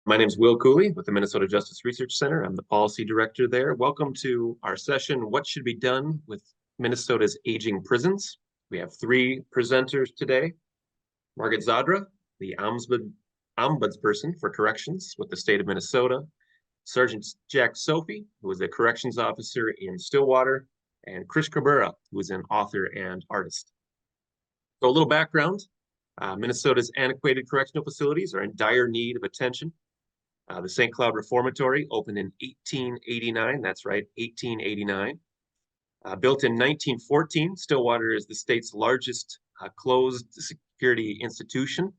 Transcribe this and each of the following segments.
My name is Will Cooley with the Minnesota Justice Research Center. I'm the policy director there. Welcome to our session, What Should Be Done with Minnesota's Aging Prisons? We have three presenters today. Margaret Zadra, the Ombudsperson for Corrections with the state of Minnesota. Sergeant Jack Sofie, who is a corrections officer in Stillwater. And Chris Cabrera, who is an author and artist. So a little background. Minnesota's antiquated correctional facilities are in dire need of attention. The St. Cloud Reformatory opened in 1889. That's right, 1889. Built in 1914, Stillwater is the state's largest closed security institution.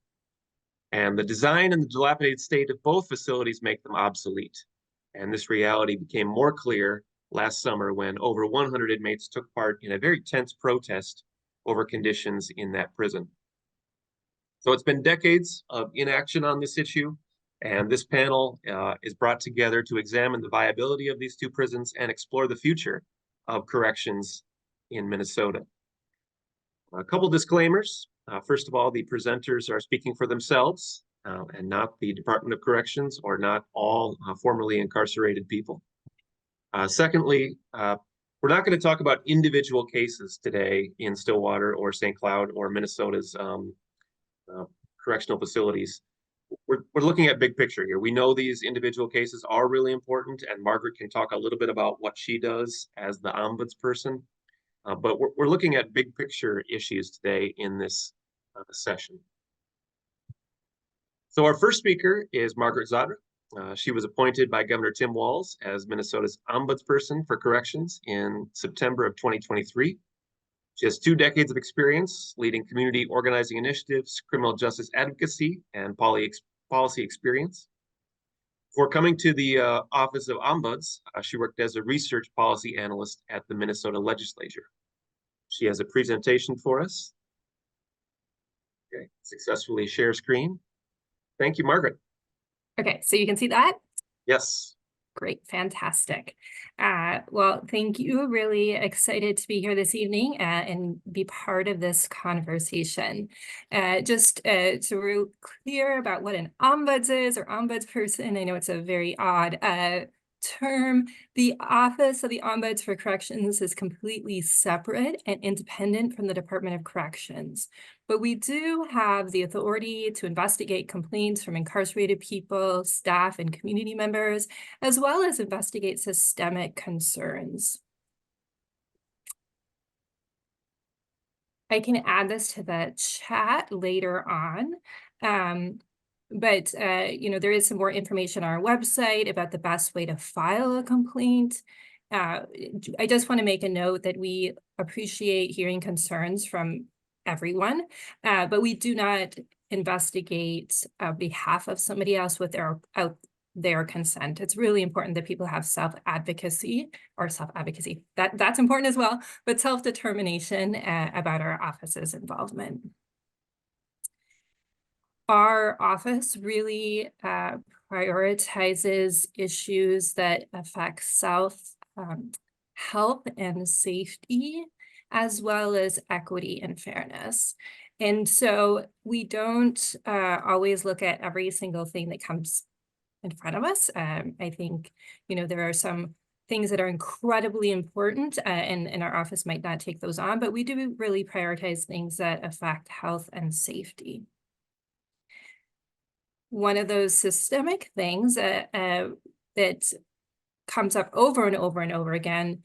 And the design and the dilapidated state of both facilities make them obsolete. And this reality became more clear last summer when over 100 inmates took part in a very tense protest over conditions in that prison. So it's been decades of inaction on this issue. And this panel is brought together to examine the viability of these two prisons and explore the future of corrections in Minnesota. A couple disclaimers. First of all, the presenters are speaking for themselves and not the Department of Corrections or not all formerly incarcerated people. Secondly, we're not going to talk about individual cases today in Stillwater or St. Cloud or Minnesota's correctional facilities. We're looking at big picture here. We know these individual cases are really important, and Margaret can talk a little bit about what she does as the ombudsperson. But we're looking at big picture issues today in this session. So our first speaker is Margaret Zadra. She was appointed by Governor Tim Walz as Minnesota's ombudsperson for corrections in September of 2023. She has 2 decades of experience leading community organizing initiatives, criminal justice advocacy, and policy experience. Before coming to the Office of Ombuds, she worked as a research policy analyst at the Minnesota legislature. She has a presentation for us. Okay, successfully share screen. Thank you, Margaret. Okay, so you can see that? Yes. Great, fantastic. Well, thank you. Really excited to be here this evening and be part of this conversation. Just so we're clear about what an ombuds is or ombudsperson, I know it's a very odd term. The Office of the Ombuds for Corrections is completely separate and independent from the Department of Corrections. But we do have the authority to investigate complaints from incarcerated people, staff, and community members, as well as investigate systemic concerns. I can add this to the chat later on. But there is some more information on our website about the best way to file a complaint. I just want to make a note that we appreciate hearing concerns from everyone, but we do not investigate on behalf of somebody else without their consent. It's really important that people have self-advocacy. That's important as well, but self-determination about our office's involvement. Our office really prioritizes issues that affect health and safety, as well as equity and fairness. And so we don't always look at every single thing that comes in front of us. I think, there are some things that are incredibly important and our office might not take those on, but we do really prioritize things that affect health and safety. One of those systemic things that comes up over and over and over again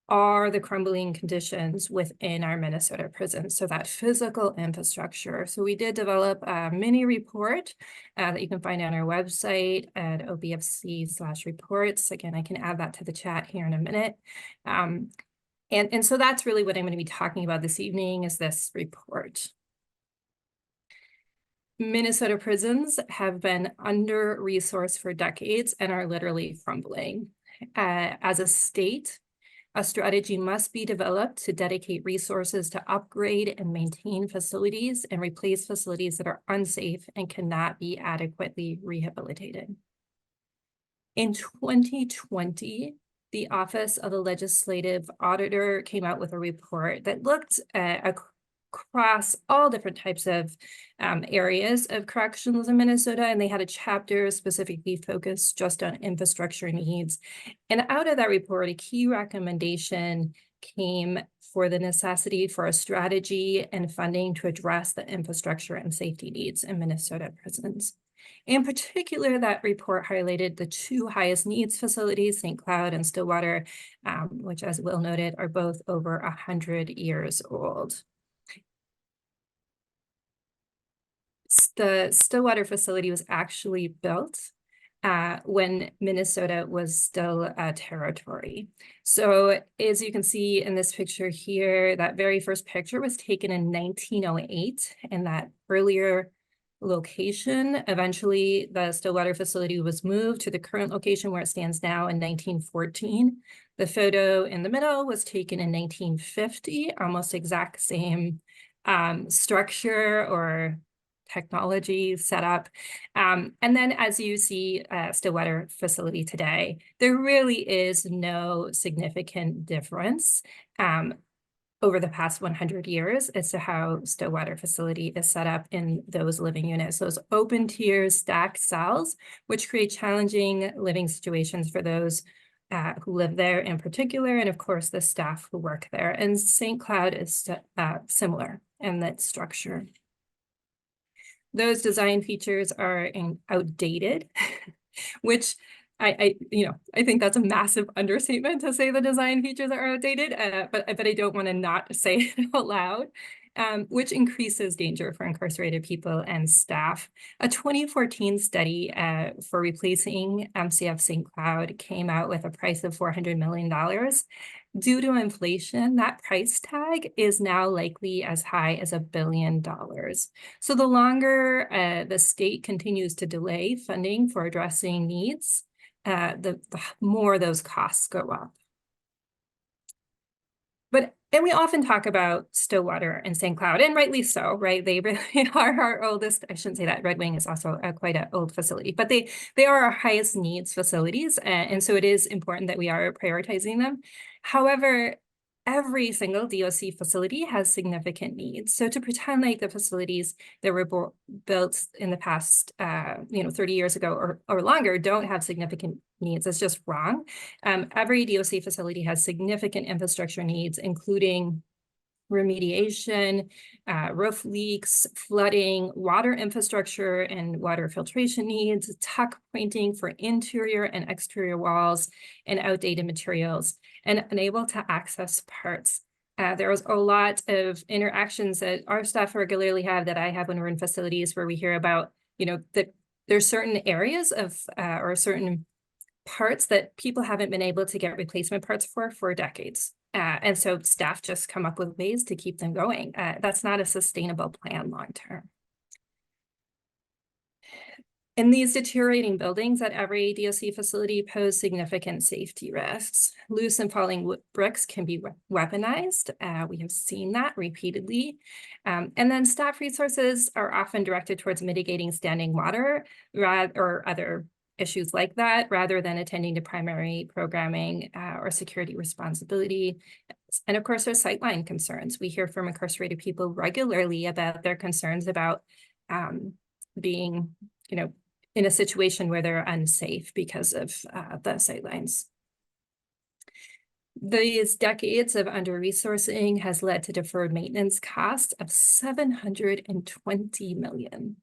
are the crumbling conditions within our Minnesota prisons, so that physical infrastructure. So we did develop a mini report that you can find on our website at obfc/reports. Again, I can add that to the chat here in a minute. And so that's really what I'm going to be talking about this evening is this report. Minnesota prisons have been under-resourced for decades and are literally crumbling. As a state, a strategy must be developed to dedicate resources to upgrade and maintain facilities and replace facilities that are unsafe and cannot be adequately rehabilitated. In 2020, the Office of the Legislative Auditor came out with a report that looked across all different types of areas of corrections in Minnesota, and they had a chapter specifically focused just on infrastructure needs. And out of that report, a key recommendation came for the necessity for a strategy and funding to address the infrastructure and safety needs in Minnesota prisons. In particular, that report highlighted the two highest needs facilities, St. Cloud and Stillwater, which, as Will noted, are both over 100 years old. The Stillwater facility was actually built when Minnesota was still a territory. So as you can see in this picture here, that very first picture was taken in 1908, and that earlier location, eventually the Stillwater facility was moved to the current location where it stands now in 1914. The photo in the middle was taken in 1950, almost exact same structure or technology setup. And then as you see Stillwater facility today, there really is no significant difference over the past 100 years as to how Stillwater facility is set up in those living units, those open tiers, stacked cells, which create challenging living situations for those who live there in particular, and of course the staff who work there. And St. Cloud is similar in that structure. Those design features are outdated, which I think that's a massive understatement to say the design features are outdated, but I don't want to not say it out loud, which increases danger for incarcerated people and staff. A 2014 study for replacing MCF St. Cloud came out with a price of $400 million. Due to inflation, that price tag is now likely as high as $1 billion. So the longer the state continues to delay funding for addressing needs, the more those costs go up. And we often talk about Stillwater and St. Cloud, and rightly so, right? They really are our oldest. I shouldn't say that. Red Wing is also quite an old facility, but they are our highest needs facilities, and so it is important that we are prioritizing them. However, every single DOC facility has significant needs. So to pretend like the facilities that were built in the past, 30 years ago or longer don't have significant needs is just wrong. Every DOC facility has significant infrastructure needs, including remediation, roof leaks, flooding, water infrastructure and water filtration needs, tuck pointing for interior and exterior walls, and outdated materials, and unable to access parts. There was a lot of interactions that our staff regularly have, that I have when we're in facilities, where we hear about, that there's certain areas of or certain parts that people haven't been able to get replacement parts for decades. And so staff just come up with ways to keep them going. That's not a sustainable plan long-term. And these deteriorating buildings at every DOC facility pose significant safety risks. Loose and falling bricks can be weaponized. We have seen that repeatedly. And then staff resources are often directed towards mitigating standing water or other issues like that, rather than attending to primary programming or security responsibility. And of course, there's sightline concerns. We hear from incarcerated people regularly about their concerns about being, in a situation where they're unsafe because of the sightlines. These decades of under-resourcing has led to deferred maintenance costs of $720 million.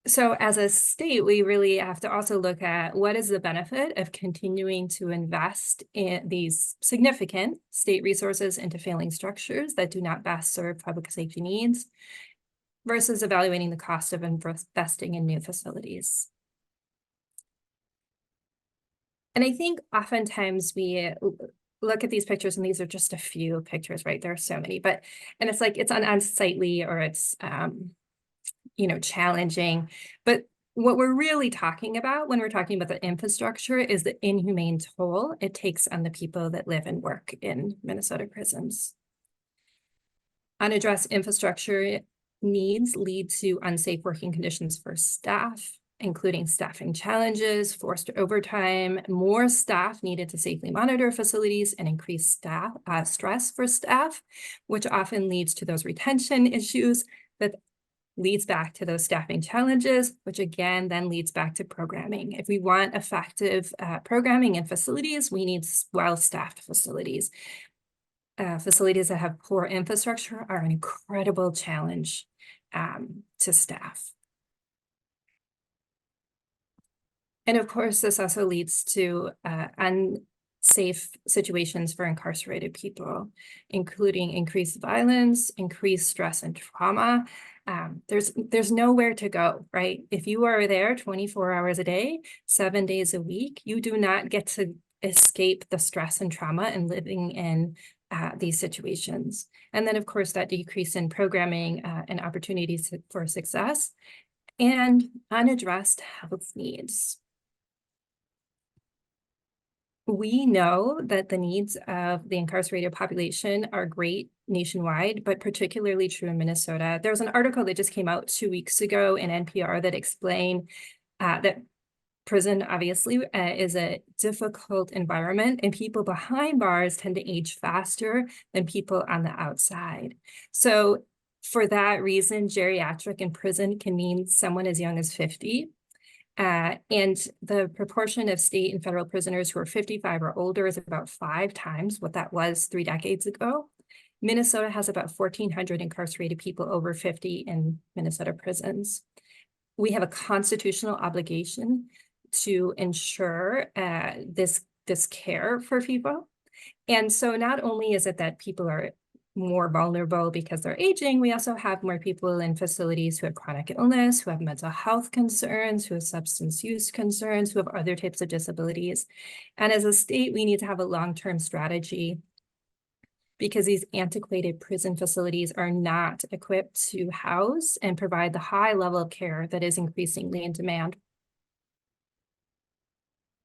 So as a state, we really have to also look at what is the benefit of continuing to invest in these significant state resources into failing structures that do not best serve public safety needs, versus evaluating the cost of investing in new facilities. And I think oftentimes we look at these pictures, and these are just a few pictures, right? There are so many, and it's like it's unsightly, or it's challenging. But what we're really talking about when we're talking about the infrastructure is the inhumane toll it takes on the people that live and work in Minnesota prisons. Unaddressed infrastructure needs lead to unsafe working conditions for staff, including staffing challenges, forced overtime, more staff needed to safely monitor facilities, and increased stress for staff, which often leads to those retention issues that leads back to those staffing challenges, which again then leads back to programming. If we want effective programming in facilities, we need well-staffed facilities. Facilities that have poor infrastructure are an incredible challenge to staff. And of course, this also leads to unsafe situations for incarcerated people, including increased violence, increased stress and trauma. There's nowhere to go, right? If you are there 24 hours a day, 7 days a week, you do not get to escape the stress and trauma and living in these situations. And then, of course, that decrease in programming and opportunities for success and unaddressed health needs. We know that the needs of the incarcerated population are great nationwide, but particularly true in Minnesota. There was an article that just came out 2 weeks ago in NPR that explained that prison obviously is a difficult environment, and people behind bars tend to age faster than people on the outside. So for that reason, geriatric in prison can mean someone as young as 50. And the proportion of state and federal prisoners who are 55 or older is about 5 times what that was 3 decades ago. Minnesota has about 1,400 incarcerated people over 50 in Minnesota prisons. We have a constitutional obligation to ensure this care for people. And so not only is it that people are more vulnerable because they're aging, we also have more people in facilities who have chronic illness, who have mental health concerns, who have substance use concerns, who have other types of disabilities. And as a state, we need to have a long-term strategy because these antiquated prison facilities are not equipped to house and provide the high level of care that is increasingly in demand.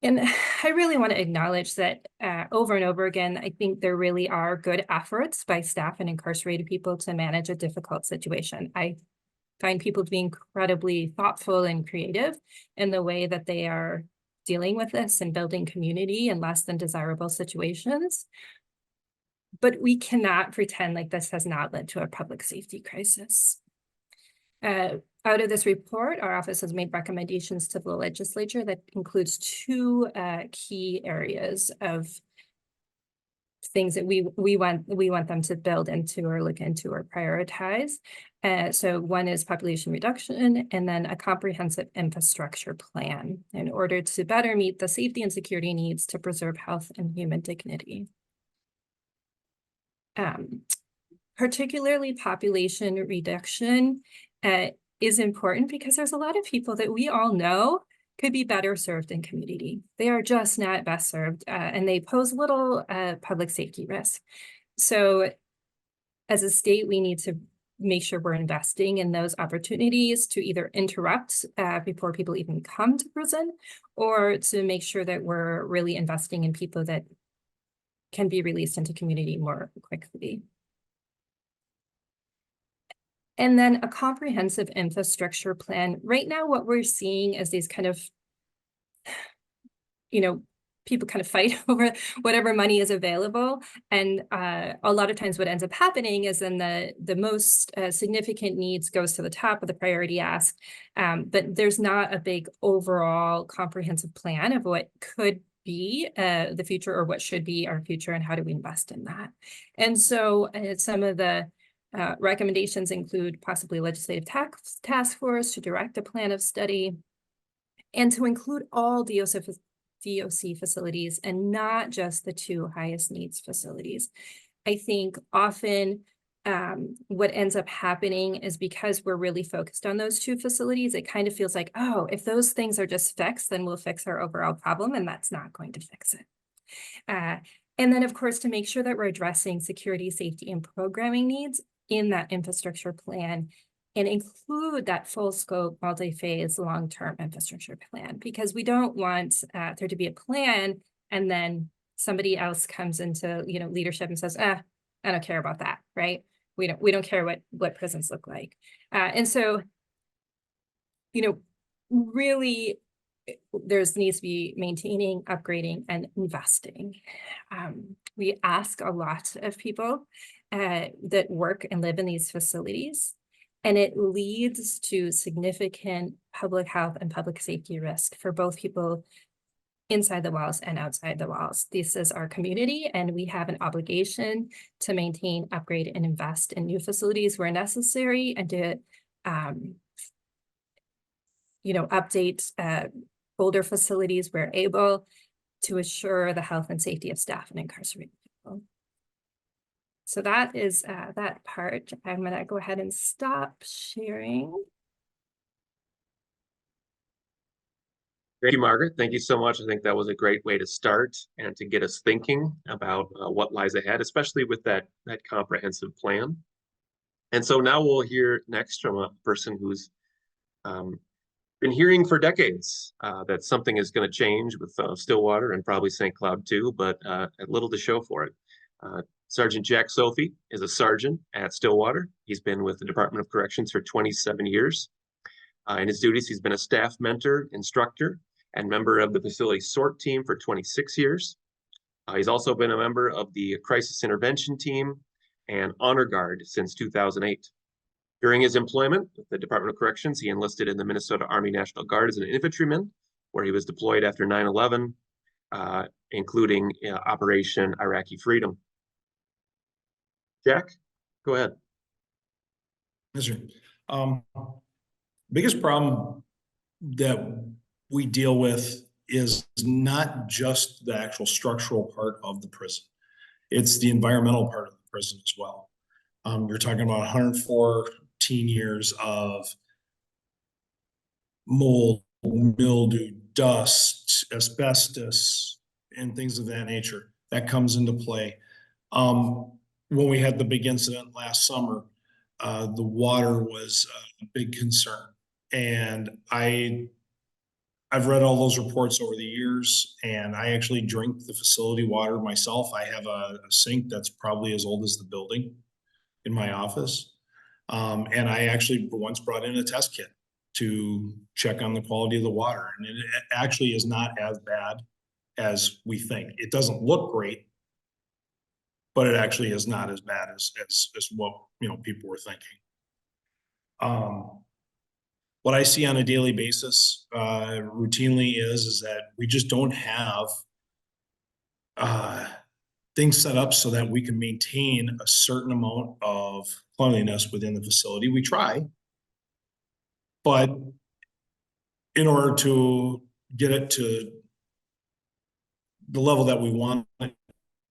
And I really want to acknowledge that over and over again, I think there really are good efforts by staff and incarcerated people to manage a difficult situation. I find people to be incredibly thoughtful and creative in the way that they are dealing with this and building community in less than desirable situations. But we cannot pretend like this has not led to a public safety crisis. Out of this report, our office has made recommendations to the legislature that includes 2 key areas of things that we want them to build into or look into or prioritize. So one is population reduction, and then a comprehensive infrastructure plan in order to better meet the safety and security needs to preserve health and human dignity. Particularly population reduction is important because there's a lot of people that we all know could be better served in community. They are just not best served, and they pose little public safety risk. So as a state, we need to make sure we're investing in those opportunities to either interrupt before people even come to prison, or to make sure that we're really investing in people that can be released into community more quickly. And then a comprehensive infrastructure plan. Right now, what we're seeing is these kind of, people kind of fight over whatever money is available. And a lot of times what ends up happening is then the most significant needs goes to the top of the priority ask. But there's not a big overall comprehensive plan of what could be the future or what should be our future and how do we invest in that. And so some of the recommendations include possibly legislative task force to direct a plan of study and to include all DOC facilities and not just the 2 highest needs facilities. I think often what ends up happening is because we're really focused on those 2 facilities, it kind of feels like, oh, if those things are just fixed, then we'll fix our overall problem, and that's not going to fix it. And then, of course, to make sure that we're addressing security, safety, and programming needs in that infrastructure plan and include that full scope, multi-phase, long-term infrastructure plan, because we don't want there to be a plan and then somebody else comes into leadership and says, I don't care about that, right? We don't care what prisons look like. And so, really, there's needs to be maintaining, upgrading, and investing. We ask a lot of people that work and live in these facilities, and it leads to significant public health and public safety risk for both people inside the walls and outside the walls. This is our community, and we have an obligation to maintain, upgrade, and invest in new facilities where necessary, and to update older facilities where able, to assure the health and safety of staff and incarcerated people. So that is that part. I'm gonna go ahead and stop sharing. Thank you, Margaret. Thank you so much. I think that was a great way to start and to get us thinking about what lies ahead, especially with that comprehensive plan. And so now we'll hear next from a person who's been hearing for decades that something is going to change with Stillwater and probably St. Cloud too, but little to show for it. Sergeant Jack Sofie is a sergeant at Stillwater. He's been with the Department of Corrections for 27 years. In his duties, he's been a staff mentor, instructor, and member of the facility SORT team for 26 years. He's also been a member of the crisis intervention team and honor guard since 2008. During his employment with the Department of Corrections, he enlisted in the Minnesota Army National Guard as an infantryman, where he was deployed after 9/11, including Operation Iraqi Freedom. Jack, go ahead. Yes, sir. Biggest problem that we deal with is not just the actual structural part of the prison. It's the environmental part of the prison as well. You're talking about 114 years of mold, mildew, dust, asbestos, and things of that nature. That comes into play. When we had the big incident last summer, the water was a big concern. And I've read all those reports over the years, and I actually drink the facility water myself. I have a sink that's probably as old as the building in my office. And I actually once brought in a test kit to check on the quality of the water. And it actually is not as bad as we think. It doesn't look great, but it actually is not as bad as what people were thinking. What I see on a daily basis routinely is that we just don't have things set up so that we can maintain a certain amount of cleanliness within the facility. We try, but in order to get it to the level that we want it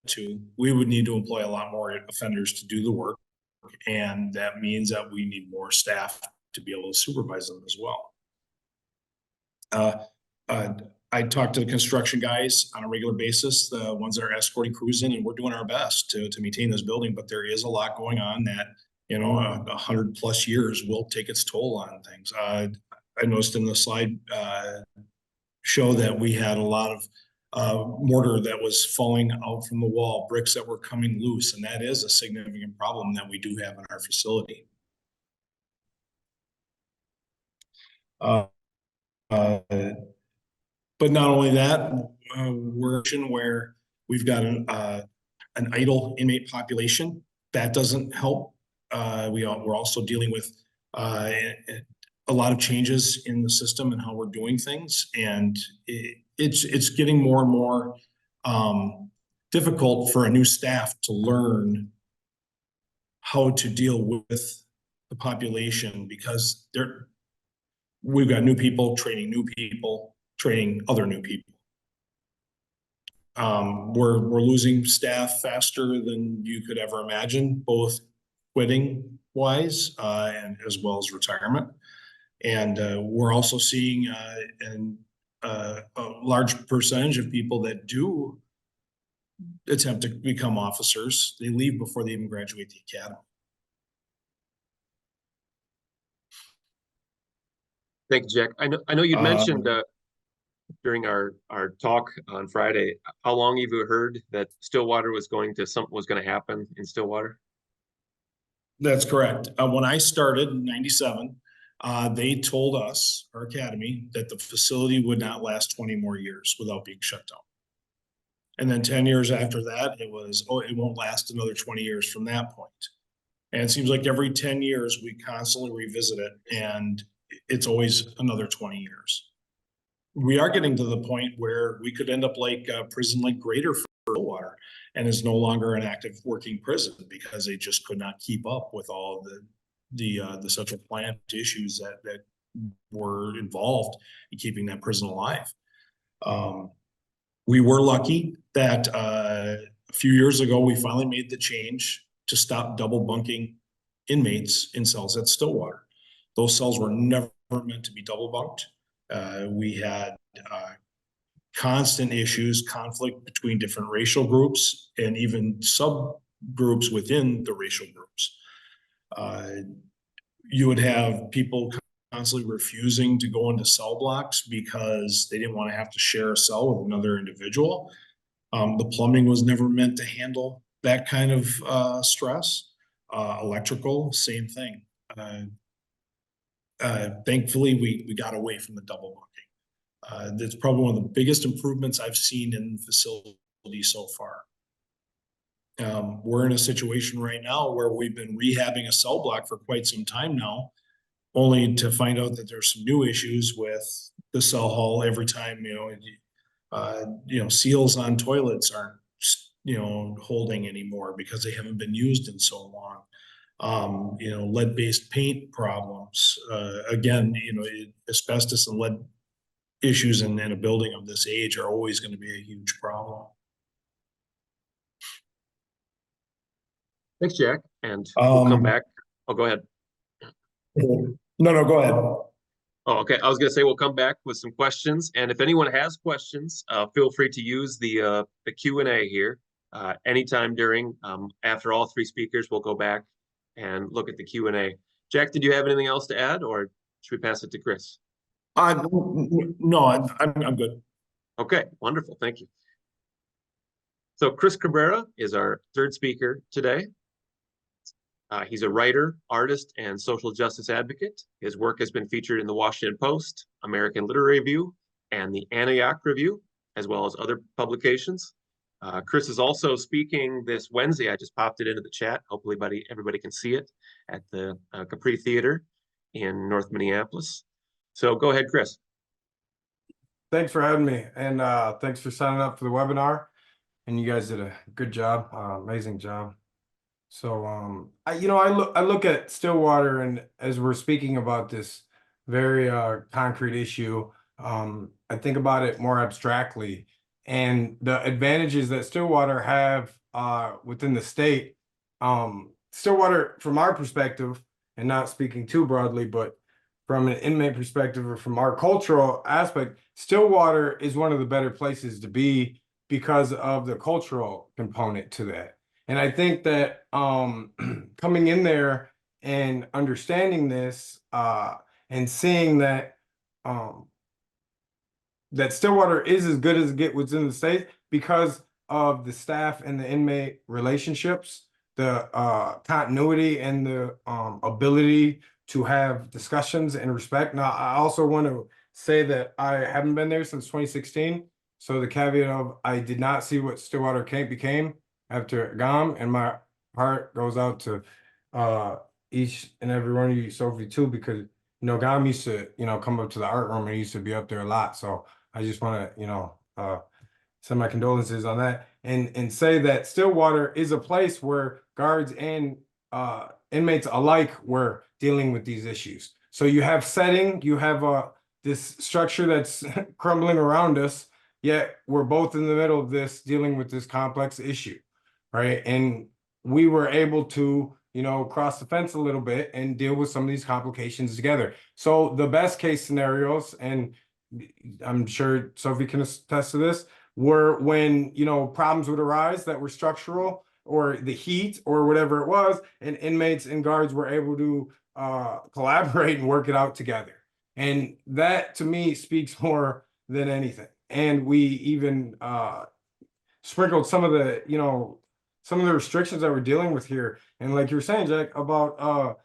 to, we would need to employ a lot more offenders to do the work. And that means that we need more staff to be able to supervise them as well. I talk to the construction guys on a regular basis, the ones that are escorting crews in, and we're doing our best to maintain this building, but there is a lot going on that, 100+ years will take its toll on things. I noticed in the slide show that we had a lot of mortar that was falling out from the wall, bricks that were coming loose, and that is a significant problem that we do have in our facility. But not only that, we're where we've got an idle inmate population. That doesn't help. We're also dealing with a lot of changes in the system and how we're doing things, and it's getting more and more difficult for a new staff to learn how to deal with the population, because we've got new people, training other new people. We're losing staff faster than you could ever imagine, both quitting wise and as well as retirement. And we're also seeing a large percentage of people that do attempt to become officers, they leave before they even graduate the academy. Thank you, Jack. I know you'd mentioned during our talk on Friday, how long have you heard that Stillwater was going to happen in Stillwater? That's correct. When I started in '97, They told us, our academy, that the facility would not last 20 more years without being shut down. And then 10 years after that, it was, oh, it won't last another 20 years from that point. And it seems like every 10 years, we constantly revisit it, and it's always another 20 years. We are getting to the point where we could end up like a prison like Greater for Stillwater, and is no longer an active working prison because they just could not keep up with all the central plant issues that were involved in keeping that prison alive. We were lucky that a few years ago, we finally made the change to stop double bunking inmates in cells at Stillwater. Those cells were never meant to be double bunked. We had constant issues, conflict between different racial groups and even subgroups within the racial groups. You would have people constantly refusing to go into cell blocks because they didn't want to have to share a cell with another individual. The plumbing was never meant to handle that kind of stress. Electrical, same thing. Thankfully, we got away from the double bunking. That's probably one of the biggest improvements I've seen in the facility so far. We're in a situation right now where we've been rehabbing a cell block for quite some time now, only to find out that there's some new issues with the cell hall every time, seals on toilets aren't, holding anymore because they haven't been used in so long. Lead-based paint problems. Again, asbestos and lead issues in a building of this age are always going to be a huge problem. Thanks, Jack. And we'll come back. Oh, go ahead. No, go ahead. Oh, okay. I was going to say we'll come back with some questions, and if anyone has questions, feel free to use the Q&A here anytime during. After all three speakers, we'll go back and look at the Q&A. Jack, did you have anything else to add, or should we pass it to Chris? No, I'm good. Okay, wonderful. Thank you. So Chris Cabrera is our third speaker today. He's a writer, artist, and social justice advocate. His work has been featured in the Washington Post, American Literary Review, and the Antioch Review, as well as other publications. Chris is also speaking this Wednesday. I just popped it into the chat. Hopefully everybody can see it at the Capri Theater in North Minneapolis. So go ahead, Chris. Thanks for having me, and thanks for signing up for the webinar. And you guys did a good job, amazing job. So, I look at Stillwater, and as we're speaking about this very concrete issue, I think about it more abstractly, and the advantages that Stillwater have within the state. Stillwater, from our perspective, and not speaking too broadly, but from an inmate perspective or from our cultural aspect, Stillwater is one of the better places to be because of the cultural component to that. And I think that coming in there and understanding this and seeing that that Stillwater is as good as it gets within the state because of the staff and the inmate relationships, the continuity and the ability to have discussions and respect. Now, I also want to say that I haven't been there since 2016. So the caveat of I did not see what Stillwater became after GOM, and my heart goes out to each and every one of you, Sofie, too, because GOM used to come up to the art room and used to be up there a lot. So I just want to send my condolences on that and say that Stillwater is a place where guards and inmates alike were dealing with these issues. So you have setting, you have this structure that's crumbling around us, yet we're both in the middle of this dealing with this complex issue. Right. And we were able to, cross the fence a little bit and deal with some of these complications together. So the best case scenarios, and I'm sure Sofie can attest to this, were when, problems would arise that were structural or the heat or whatever it was, and inmates and guards were able to collaborate and work it out together. And that to me speaks more than anything. And we even sprinkled some of the, some of the restrictions that we're dealing with here. And like you were saying, Jack, about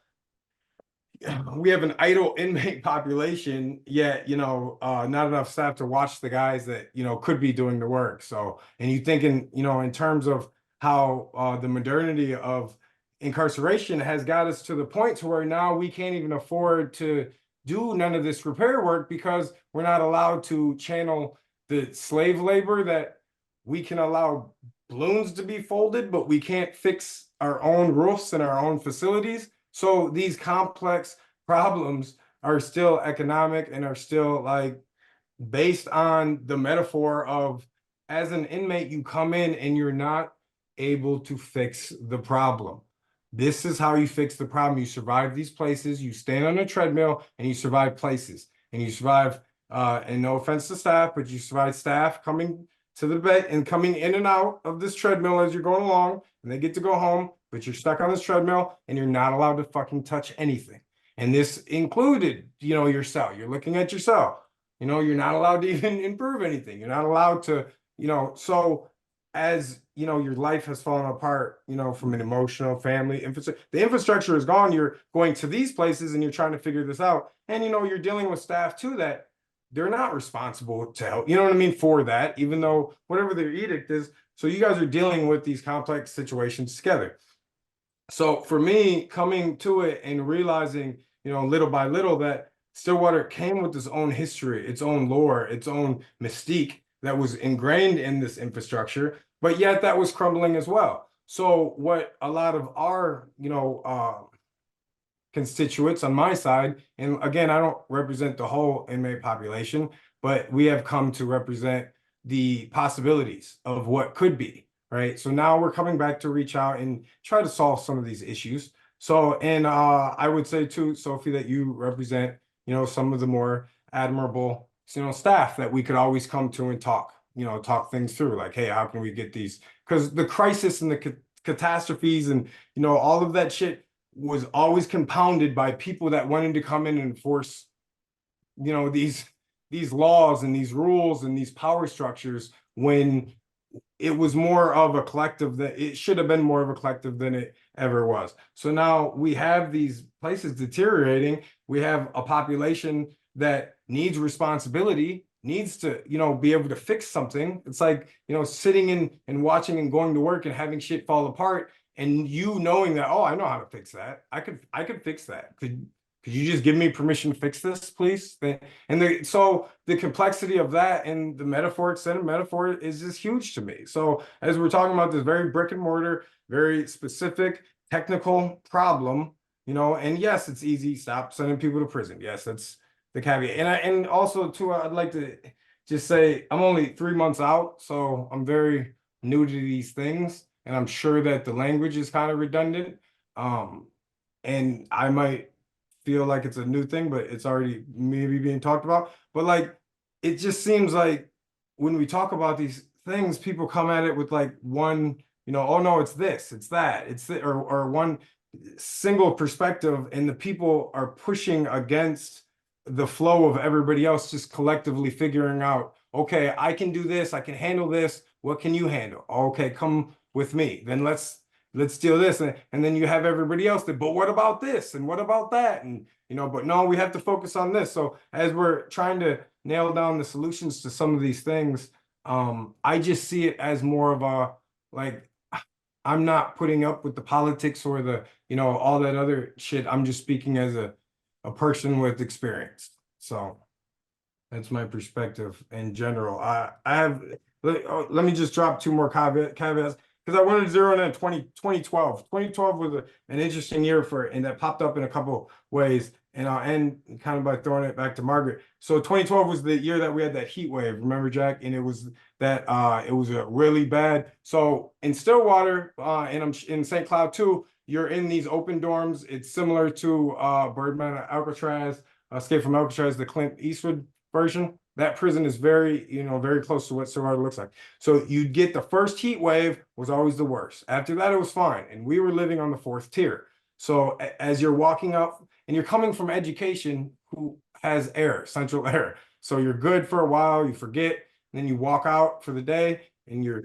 we have an idle inmate population, yet, not enough staff to watch the guys that, could be doing the work. So, and you thinking, in terms of how the modernity of incarceration has got us to the point to where now we can't even afford to do none of this repair work because we're not allowed to channel the slave labor that we can allow balloons to be folded, but we can't fix our own roofs and our own facilities. So these complex problems are still economic and are still like based on the metaphor of, as an inmate, you come in and you're not able to fix the problem. This is how you fix the problem. You survive these places, you stand on a treadmill and you survive places, and you survive, and no offense to staff, but you survive staff coming to the bed and coming in and out of this treadmill as you're going along, and they get to go home, but you're stuck on this treadmill and you're not allowed to fucking touch anything. And this included, your cell. You're looking at your cell. You're not allowed to even improve anything. You're not allowed to, so as, your life has fallen apart, from an emotional family infrastructure, the infrastructure is gone. You're going to these places and you're trying to figure this out. And, you're dealing with staff too that they're not responsible to help, for that, even though whatever their edict is. So you guys are dealing with these complex situations together. So for me, coming to it and realizing, little by little, that Stillwater came with its own history, its own lore, its own mystique that was ingrained in this infrastructure, but yet that was crumbling as well. So what a lot of our, constituents on my side, and again, I don't represent the whole inmate population, but we have come to represent the possibilities of what could be, right? So now we're coming back to reach out and try to solve some of these issues. So, and I would say too, Sofie, that you represent, some of the more admirable, staff that we could always come to and talk things through, like, hey, how can we get these? Because the crisis and the catastrophes and, all of that shit was always compounded by people that wanted to come in and enforce, these laws and these rules and these power structures, when it was more of a collective, that it should have been more of a collective than it ever was. So now we have these places deteriorating. We have a population that needs responsibility, needs to, be able to fix something. It's like, sitting in and watching and going to work and having shit fall apart, and knowing that, oh, I know how to fix that. I could fix that. Could you just give me permission to fix this, please? And so the complexity of that and the metaphor, extended metaphor, is just huge to me. So as we're talking about this very brick and mortar, very specific technical problem, and yes, it's easy. Stop sending people to prison. Yes, that's the caveat. And also too, I'd like to just say I'm only 3 months out, so I'm very new to these things. And I'm sure that the language is kind of redundant. And I might feel like it's a new thing, but it's already maybe being talked about. But like, it just seems like when we talk about these things, people come at it with like one, oh no, it's this, it's that, or one single perspective, and the people are pushing against the flow of everybody else just collectively figuring out, okay, I can do this, I can handle this, what can you handle? Okay, come with me, then let's deal this, and then you have everybody else that, but what about this and what about that, and but no, we have to focus on this. So as we're trying to nail down the solutions to some of these things, I just see it as more of a, like, I'm not putting up with the politics or the all that other shit. I'm just speaking as a person with experience. So that's my perspective in general. I have, let me just drop two more caveats, because I wanted to zero in on 2012. 2012 was an interesting year and that popped up in a couple ways. And I'll end kind of by throwing it back to Margaret. So 2012 was the year that we had that heat wave, remember, Jack? And it was that it was a really bad. So in Stillwater, and I'm in St. Cloud too, you're in these open dorms. It's similar to Birdman Alcatraz, Escape from Alcatraz, the Clint Eastwood version. That prison is very, very close to what Stillwater looks like. So you'd get the first heat wave was always the worst. After that, it was fine. And we were living on the 4th tier. So as you're walking up and you're coming from education who has error, central error. So you're good for a while, you forget, and then you walk out for the day and you're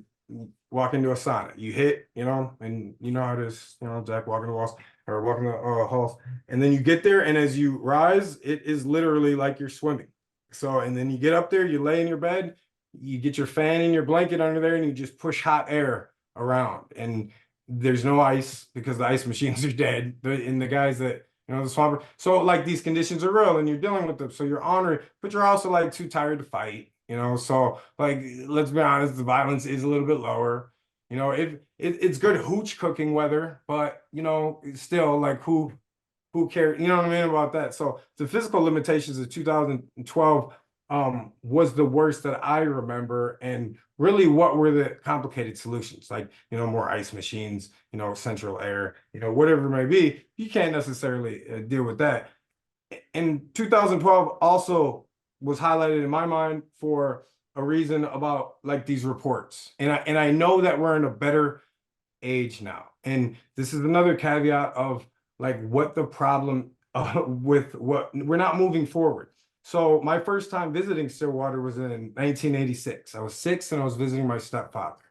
walk into a sauna. You hit, and you know how it is, Jack walking the walls or walking the halls. And then you get there, and as you rise, it is literally like you're swimming. So, and then you get up there, you lay in your bed, you get your fan and your blanket under there, and you just push hot air around. And there's no ice because the ice machines are dead. And the guys that, the swamper. So like these conditions are real and you're dealing with them. So you're honored, but you're also like too tired to fight, So like, let's be honest, the violence is a little bit lower. It's good hooch cooking weather, but still like who cares? You know what I mean about that? So the physical limitations of 2012 was the worst that I remember. And really, what were the complicated solutions? Like, more ice machines, central air, whatever it may be. You can't necessarily deal with that. And 2012 also was highlighted in my mind for a reason about like these reports. And I know that we're in a better age now. And this is another caveat of like what the problem with what we're not moving forward. So my first time visiting Stillwater was in 1986. I was 6 and I was visiting my stepfather.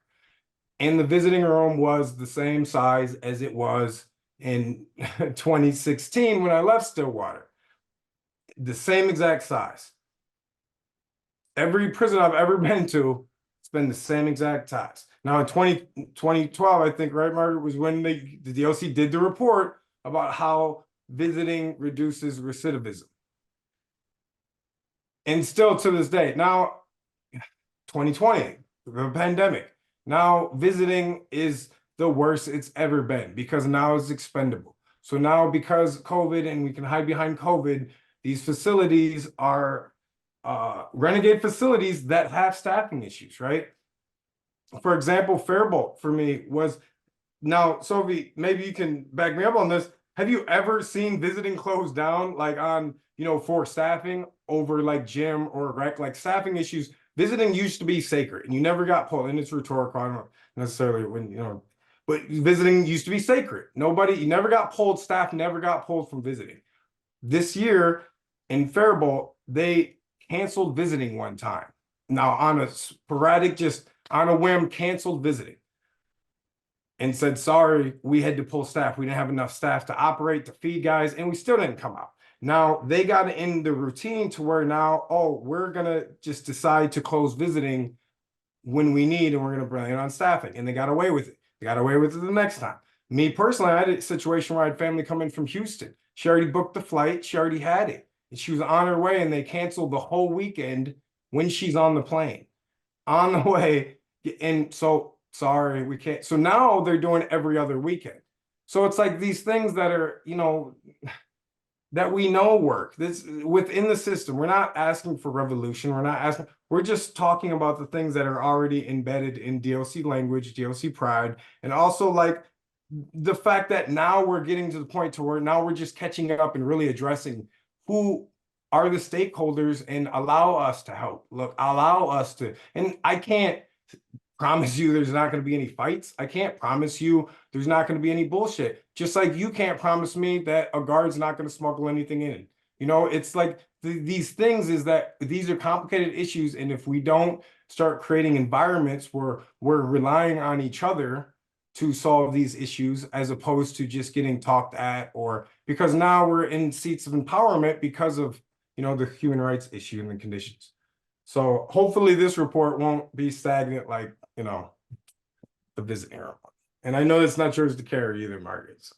And the visiting room was the same size as it was in 2016 when I left Stillwater. The same exact size. Every prison I've ever been to, it's been the same exact size. Now in 2012, I think, right, Margaret, was when the DOC did the report about how visiting reduces recidivism. And still to this day, now 2020, the pandemic, now visiting is the worst it's ever been because now it's expendable. So now because COVID and we can hide behind COVID, these facilities are renegade facilities that have staffing issues, right? For example, Faribault for me was, now, Sofie, maybe you can back me up on this. Have you ever seen visiting closed down like on, for staffing over like gym or rec, like staffing issues? Visiting used to be sacred and you never got pulled, and it's rhetorical. I don't necessarily when, but visiting used to be sacred. You never got pulled, staff never got pulled from visiting. This year in Faribault, they canceled visiting one time. Now on a sporadic, just on a whim, canceled visiting. And said, sorry, we had to pull staff. We didn't have enough staff to operate, to feed guys, and we still didn't come out. Now, they got in the routine to where now, we're going to just decide to close visiting when we need, and we're going to bring it on staffing. And they got away with it. They got away with it the next time. Me personally, I had a situation where I had family come in from Houston. She already booked the flight. She already had it. And she was on her way, and they canceled the whole weekend when she's on the plane. On the way. And so, sorry, we can't. So now they're doing every other weekend. So it's like these things that are, that we know work. This within the system. We're not asking for revolution. We're just talking about the things that are already embedded in DOC language, DOC pride, and also like the fact that now we're getting to the point to where now we're just catching up and really addressing who are the stakeholders and allow us to help. Allow us to, and I can't promise you there's not going to be any fights. I can't promise you there's not going to be any bullshit. Just like you can't promise me that a guard's not going to smuggle anything in. It's like these things is that these are complicated issues. And if we don't start creating environments where we're relying on each other to solve these issues, as opposed to just getting talked at, or because now we're in seats of empowerment because of, the human rights issue and the conditions. So hopefully this report won't be stagnant like, the visiting room. And I know it's not yours to carry either, Margaret. So.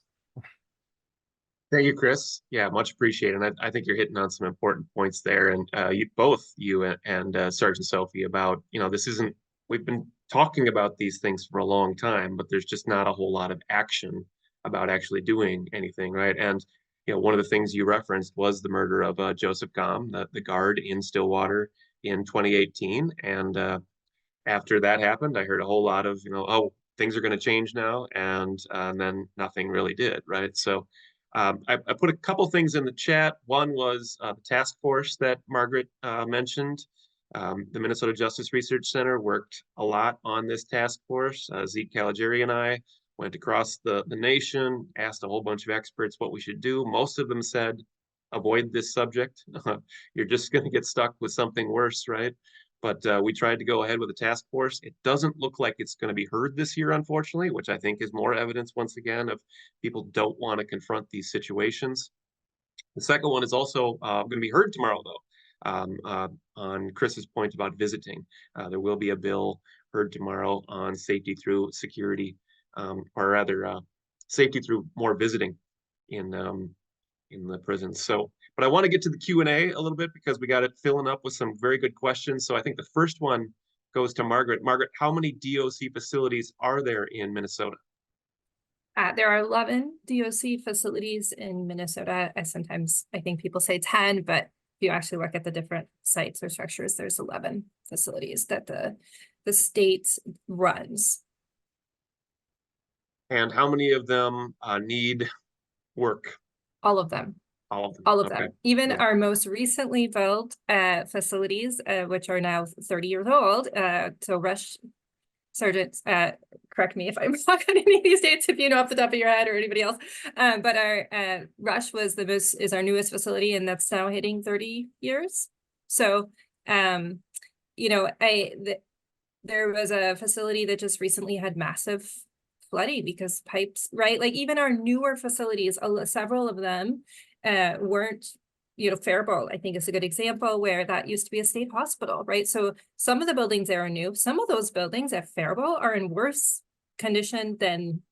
Thank you, Chris. Yeah, much appreciated. And I think you're hitting on some important points there. And you and Sergeant Sofie about, we've been talking about these things for a long time, but there's just not a whole lot of action about actually doing anything, right? And, one of the things you referenced was the murder of Joseph Gom, the guard in Stillwater in 2018. And after that happened, I heard a whole lot of, things are going to change now. And then nothing really did, right? So I put a couple things in the chat. One was the task force that Margaret mentioned. The Minnesota Justice Research Center worked a lot on this task force. Zeke Caligari and I went across the nation, asked a whole bunch of experts what we should do. Most of them said, avoid this subject. You're just going to get stuck with something worse, right? but we tried to go ahead with a task force. It doesn't look like it's going to be heard this year, unfortunately, which I think is more evidence once again of people don't want to confront these situations. The second one is also going to be heard tomorrow, though, on Chris's point about visiting. There will be a bill heard tomorrow on safety through security, or rather, safety through more visiting in the prisons. So, but I want to get to the Q&A a little bit because we got it filling up with some very good questions. So I think the first one goes to Margaret. Margaret, how many DOC facilities are there in Minnesota? There are 11 DOC facilities in Minnesota. I think people say 10, but if you actually look at the different sites or structures, there's 11 facilities that the state runs. And how many of them need work? All of them. All of them. All of Okay. them. Even Good. our most recently built facilities, which are now 30 years old. So Rush Sergeants, correct me if I'm wrong on any of these dates, if you know off the top of your head or anybody else. But our Rush is our newest facility, and that's now hitting 30 years. So, you know, there was a facility that just recently had massive flooding because pipes, right? Like even our newer facilities, several of them weren't, you know, Faribault, I think is a good example where that used to be a state hospital, right? So some of the buildings there are new. Some of those buildings at Faribault are in worse condition than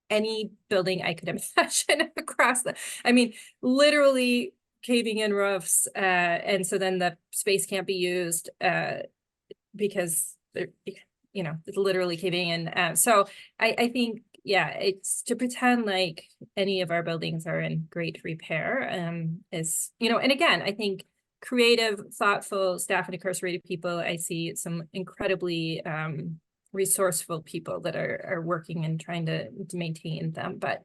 any building I could imagine across I mean, literally caving in roofs. And so then the space can't be used because they're, you know, it's literally caving in. So I think, yeah, it's to pretend like any of our buildings are in great repair is, you know, and again, I think creative, thoughtful staff and incarcerated people, I see some incredibly resourceful people that are working and trying to maintain them. But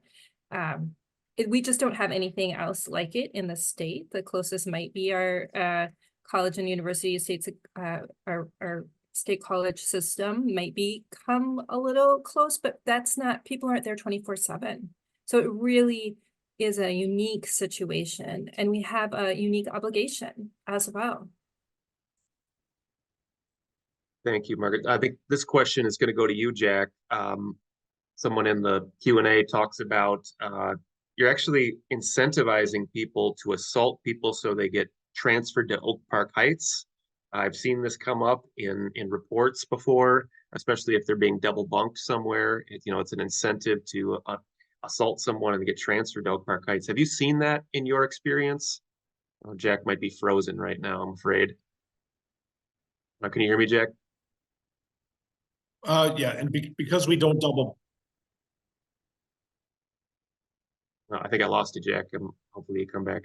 we just don't have anything else like it in the state. The closest might be our college and university states, our state college system might become a little close, but that's not, people aren't there 24/7. So it really is a unique situation, and we have a unique obligation as well. Thank you, Margaret. I think this question is going to go to you, Jack. Someone in the Q&A talks about you're actually incentivizing people to assault people so they get transferred to Oak Park Heights. I've seen this come up in reports before, especially if they're being double bunked somewhere. You know, it's an incentive to assault someone and get transferred to Oak Park Heights. Have you seen that in your experience? Oh, Jack might be frozen right now, I'm afraid. Can you hear me, Jack? Yeah, and because we don't double. I think I lost you, Jack. Hopefully you come back.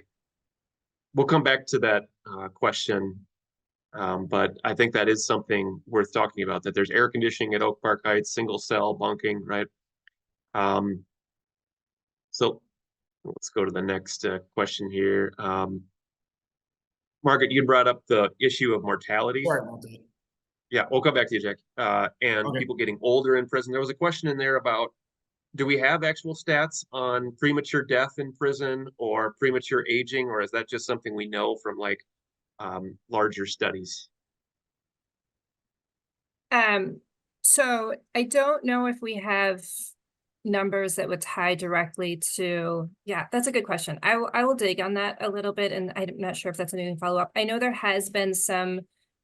We'll come back to that question. But I think that is something worth talking about, that there's air conditioning at Oak Park Heights, single cell bunking, right? So let's go to the next question here. Margaret, you brought up the issue of mortality. Sorry about that. Yeah, we'll come back to you, Jack. And Okay. people getting older in prison. There was a question in there about, do we have actual stats on premature death in prison or premature aging, or is that just something we know from like larger studies? So I don't know if we have numbers that would tie directly to, yeah, that's a good question. I will dig on that a little bit, and I'm not sure if that's anything to follow up. I know there has been some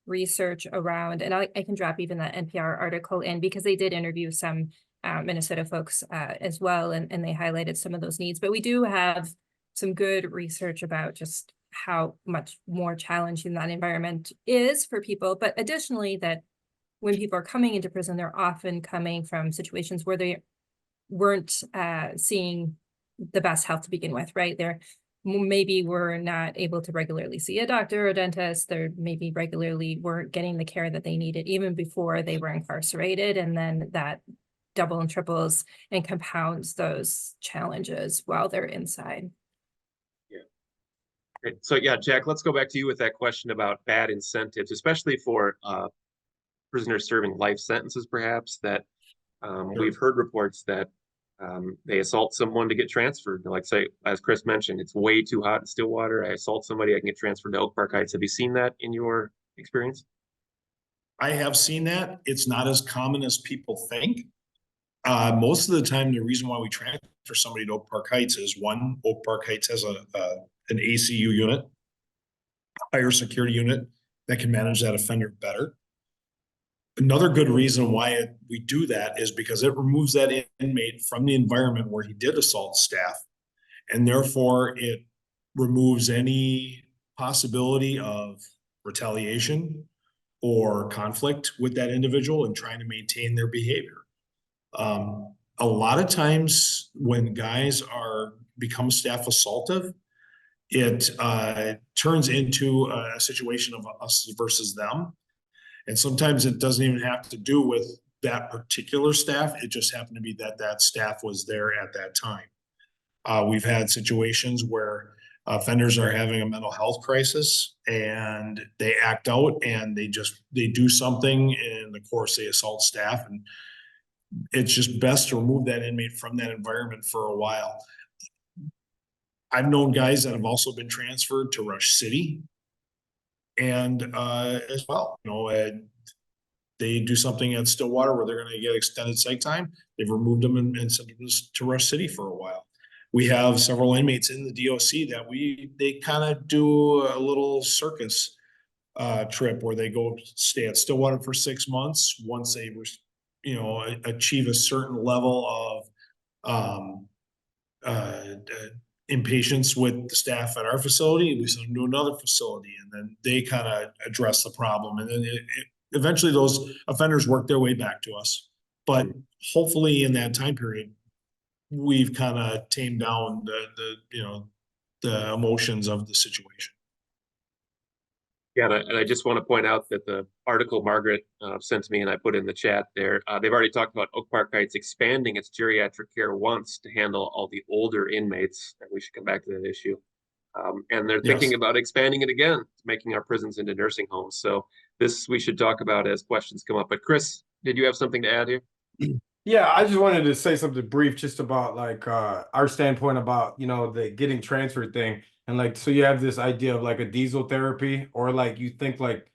research around, and I can drop even that NPR article in because they did interview some Minnesota folks as well, and they highlighted some of those needs. But we do have some good research about just how much more challenging that environment is for people. But additionally, that when people are coming into prison, they're often coming from situations where they weren't seeing the best health to begin with, right? They're maybe were not able to regularly see a doctor or dentist. They're maybe regularly weren't getting the care that they needed even before they were incarcerated. And then that double and triples and compounds those challenges while they're inside. Yeah. Great. So yeah, Jack, let's go back to you with that question about bad incentives, especially for prisoners serving life sentences, perhaps, that we've heard reports that they assault someone to get transferred. Like, say, as Chris mentioned, it's way too hot in Stillwater. I assault somebody, I can get transferred to Oak Park Heights. Have you seen that in your experience? I have seen that. It's not as common as people think. Most of the time, the reason why we transfer somebody to Oak Park Heights is one, Oak Park Heights has an ACU unit, higher security unit that can manage that offender better. Another good reason why we do that is because it removes that inmate from the environment where he did assault staff, and therefore it removes any possibility of retaliation or conflict with that individual and trying to maintain their behavior. A lot of times when guys become staff assaultive, it turns into a situation of us versus them. And sometimes it doesn't even have to do with that particular staff. It just happened to be that staff was there at that time. We've had situations where offenders are having a mental health crisis and they act out and they do something, and of course they assault staff, and it's just best to remove that inmate from that environment for a while. I've known guys that have also been transferred to Rush City and as well, they do something at Stillwater where they're going to get extended psych time. They've removed them and sent them to Rush City for a while. We have several inmates in the DOC that they kind of do a little circus trip where they go stay at Stillwater for 6 months. Once they achieve a certain level of impatience with the staff at our facility, we send them to another facility, and then they kind of address the problem, and then eventually those offenders work their way back to us. But hopefully in that time period, we've kind of tamed down the emotions of the situation. Yeah, and I just want to point out that the article Margaret sent to me and I put in the chat there, they've already talked about Oak Park Heights expanding its geriatric care once to handle all the older inmates, and we should come back to that issue. And they're thinking about expanding it again, making our prisons into nursing homes. So this we should talk about as questions come up. But Chris, did you have something to add here? Yeah, I just wanted to say something brief just about like our standpoint about, the getting transferred thing. And like, so you have this idea of like a diesel therapy, or like you think like,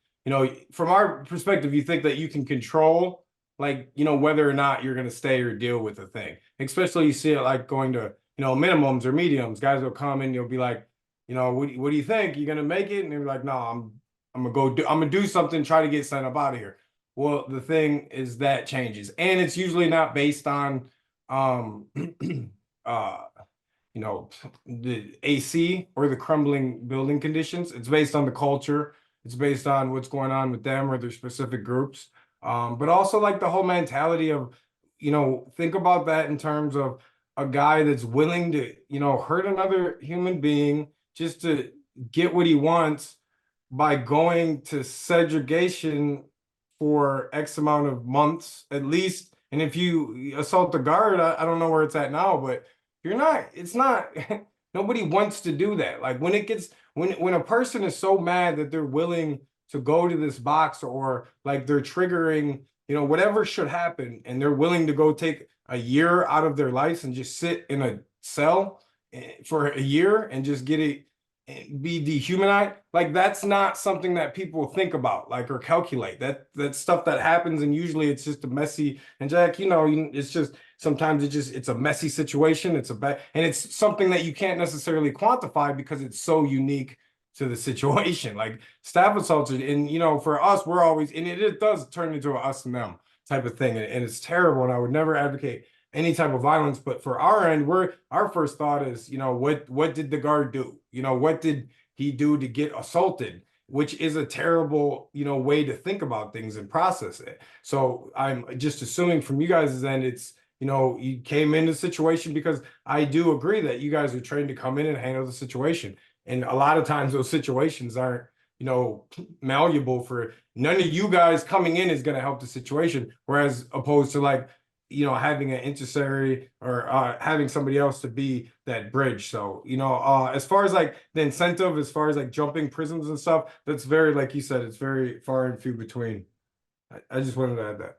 from our perspective, you think that you can control like, whether or not you're going to stay or deal with the thing. Especially you see it like going to, minimums or mediums. Guys will come and you'll be like, what do you think? You going to make it? And they're like, no, I'm going to do something, try to get sent up out of here. Well, the thing is that changes, and it's usually not based on, the AC or the crumbling building conditions. It's based on the culture. It's based on what's going on with them or their specific groups. But also like the whole mentality of, think about that in terms of a guy that's willing to, hurt another human being just to get what he wants by going to segregation for X amount of months at least. And if you assault the guard, I don't know where it's at now, but it's not, nobody wants to do that. Like when a person is so mad that they're willing to go to this box, or like they're triggering, whatever should happen, and they're willing to go take a year out of their lives and just sit in a cell for a year and just be dehumanized, like that's not something that people think about, like, or calculate. That's stuff that happens, and usually it's just a messy, and Jack, it's just sometimes it's a messy situation. And it's something that you can't necessarily quantify because it's so unique to the situation. Like staff assaults, and for us, we're always, and it does turn into a us and them type of thing, and it's terrible, and I would never advocate any type of violence. But for our end, our first thought is, what did the guard do? What did he do to get assaulted? Which is a terrible, way to think about things and process it. So I'm just assuming from you guys' end, it's, you came into the situation, because I do agree that you guys are trained to come in and handle the situation. And a lot of times those situations aren't, malleable for none of you guys. Coming in is going to help the situation. Whereas opposed to like, having an intercessory or having somebody else to be that bridge. So, as far as like the incentive, as far as like jumping prisons and stuff, that's very, like you said, it's very far and few between. I just wanted to add that.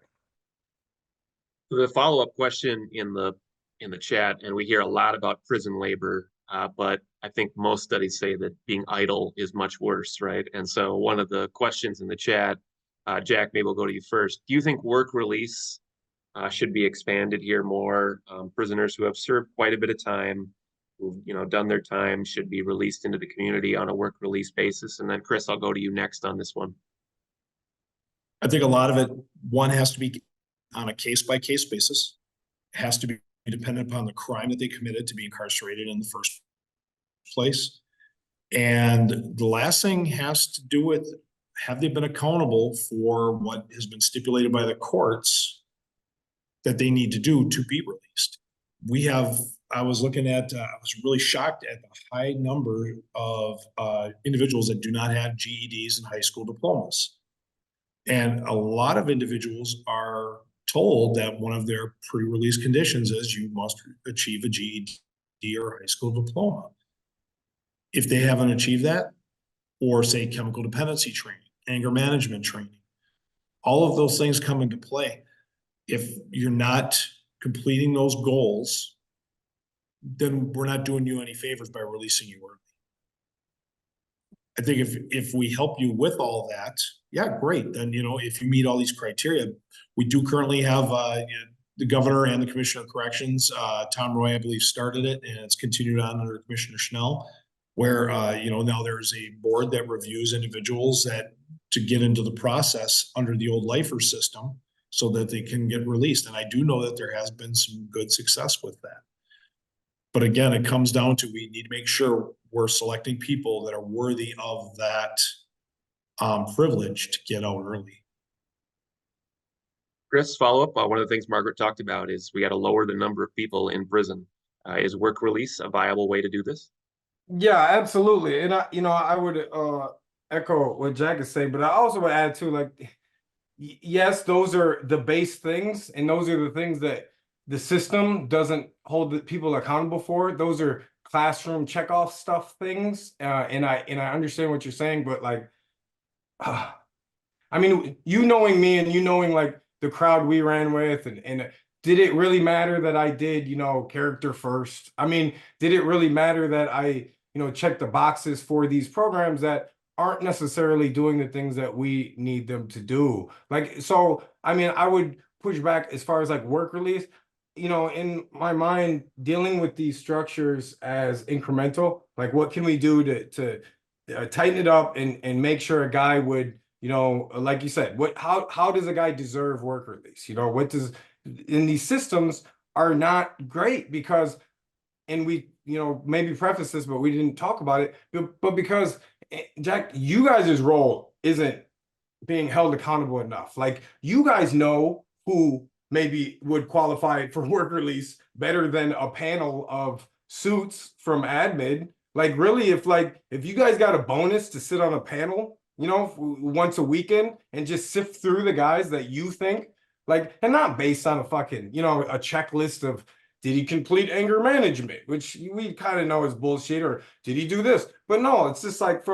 The follow-up question in the chat, and we hear a lot about prison labor, but I think most studies say that being idle is much worse, right? And so one of the questions in the chat Jack, maybe we'll go to you first. Do you think work release should be expanded here more? Prisoners who have served quite a bit of time, who've done their time, should be released into the community on a work release basis. And then Chris, I'll go to you next on this one. I think a lot of it, one, has to be on a case-by-case basis. It has to be dependent upon the crime that they committed to be incarcerated in the first place. And the last thing has to do with, have they been accountable for what has been stipulated by the courts that they need to do to be released? I was looking at, I was really shocked at the high number of individuals that do not have GEDs and high school diplomas. And a lot of individuals are told that one of their pre-release conditions is you must achieve a GED or high school diploma. If they haven't achieved that, or say chemical dependency training, anger management training, all of those things come into play. If you're not completing those goals, then we're not doing you any favors by releasing you early. I think if we help you with all that, yeah, great. Then, if you meet all these criteria, we do currently have the governor and the commissioner of corrections, Tom Roy, I believe, started it, and it's continued on under Commissioner Schnell, where, now there's a board that reviews individuals that to get into the process under the old lifer system so that they can get released. And I do know that there has been some good success with that. But again, it comes down to, we need to make sure we're selecting people that are worthy of that privilege to get out early. Chris, follow up. One of the things Margaret talked about is we got to lower the number of people in prison. Is work release a viable way to do this? Yeah, absolutely. And I would echo what Jack is saying, but I also would add too, like, yes, those are the base things, and those are the things that the system doesn't hold the people accountable for. Those are classroom checkoff stuff things. And I understand what you're saying, but like, I mean, knowing me and knowing like the crowd we ran with, and did it really matter that I did, character first? I mean, did it really matter that I, checked the boxes for these programs that aren't necessarily doing the things that we need them to do? Like, so, I mean, I would push back as far as like work release. In my mind, dealing with these structures as incremental, like what can we do to tighten it up and make sure a guy would, like you said, how does a guy deserve work release? In these systems are not great because, and we, maybe preface this, but we didn't talk about it, but because, Jack, you guys' role isn't being held accountable enough. Like, you guys know who maybe would qualify for work release better than a panel of suits from admin. Like, really, if you guys got a bonus to sit on a panel, once a weekend and just sift through the guys that you think, like, and not based on a fucking, a checklist of, did he complete anger management, which we kind of know is bullshit, or did he do this? But no, it's just like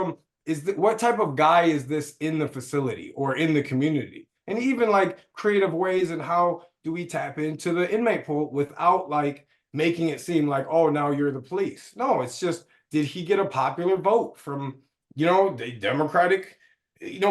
what type of guy is this in the facility or in the community? And even like creative ways, and how do we tap into the inmate pool without like making it seem like, oh, now you're the police? No, it's just, did he get a popular vote from, the Democratic,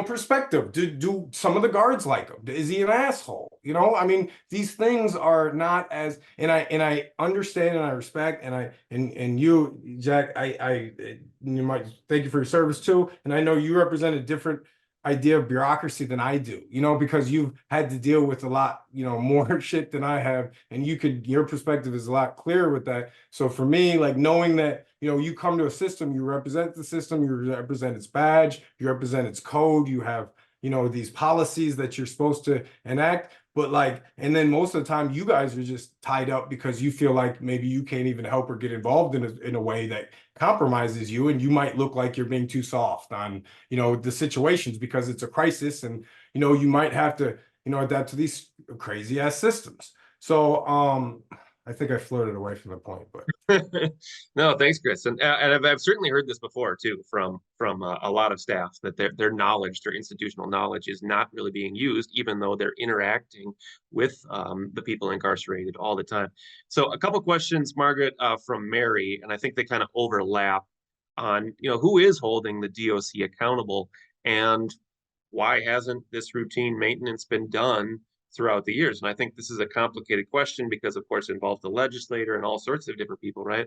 perspective? Do some of the guards like him? Is he an asshole? I mean, these things are not as, and I understand and I respect, and you, Jack, you might, thank you for your service too. And I know you represent a different idea of bureaucracy than I do, because you've had to deal with a lot, more shit than I have, and your perspective is a lot clearer with that. So for me, like, knowing that, you come to a system, you represent the system, you represent its badge, you represent its code, you have, these policies that you're supposed to enact, but like, and then most of the time you guys are just tied up because you feel like maybe you can't even help or get involved in a way that compromises you, and you might look like you're being too soft on, the situations because it's a crisis, and, you might have to, adapt to these crazy ass systems. So, I think I floated away from the point, but no, thanks, Chris. And I've certainly heard this before too from a lot of staff, that their knowledge, their institutional knowledge, is not really being used, even though they're interacting with the people incarcerated all the time. So a couple questions, Margaret, from Mary, and I think they kind of overlap on, who is holding the DOC accountable, and why hasn't this routine maintenance been done throughout the years? And I think this is a complicated question because, of course, it involves the legislator and all sorts of different people, right?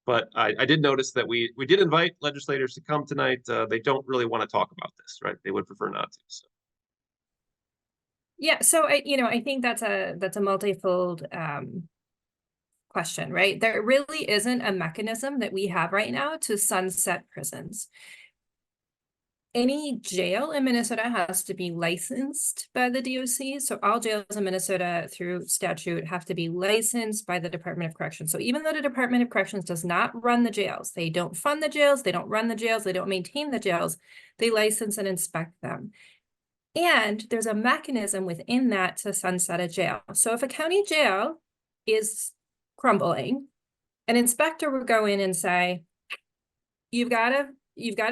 But I did notice that we did invite legislators to come tonight. They don't really want to talk about this, right? They would prefer not to. So. Yeah, so I think that's a multifold question, right? There really isn't a mechanism that we have right now to sunset prisons. Any jail in Minnesota has to be licensed by the DOC. So all jails in Minnesota through statute have to be licensed by the Department of Corrections. So even though the Department of Corrections does not run the jails, they don't fund the jails, they don't run the jails, they don't maintain the jails, they license and inspect them. And there's a mechanism within that to sunset a jail. So if a county jail is crumbling, an inspector would go in and say, you've got to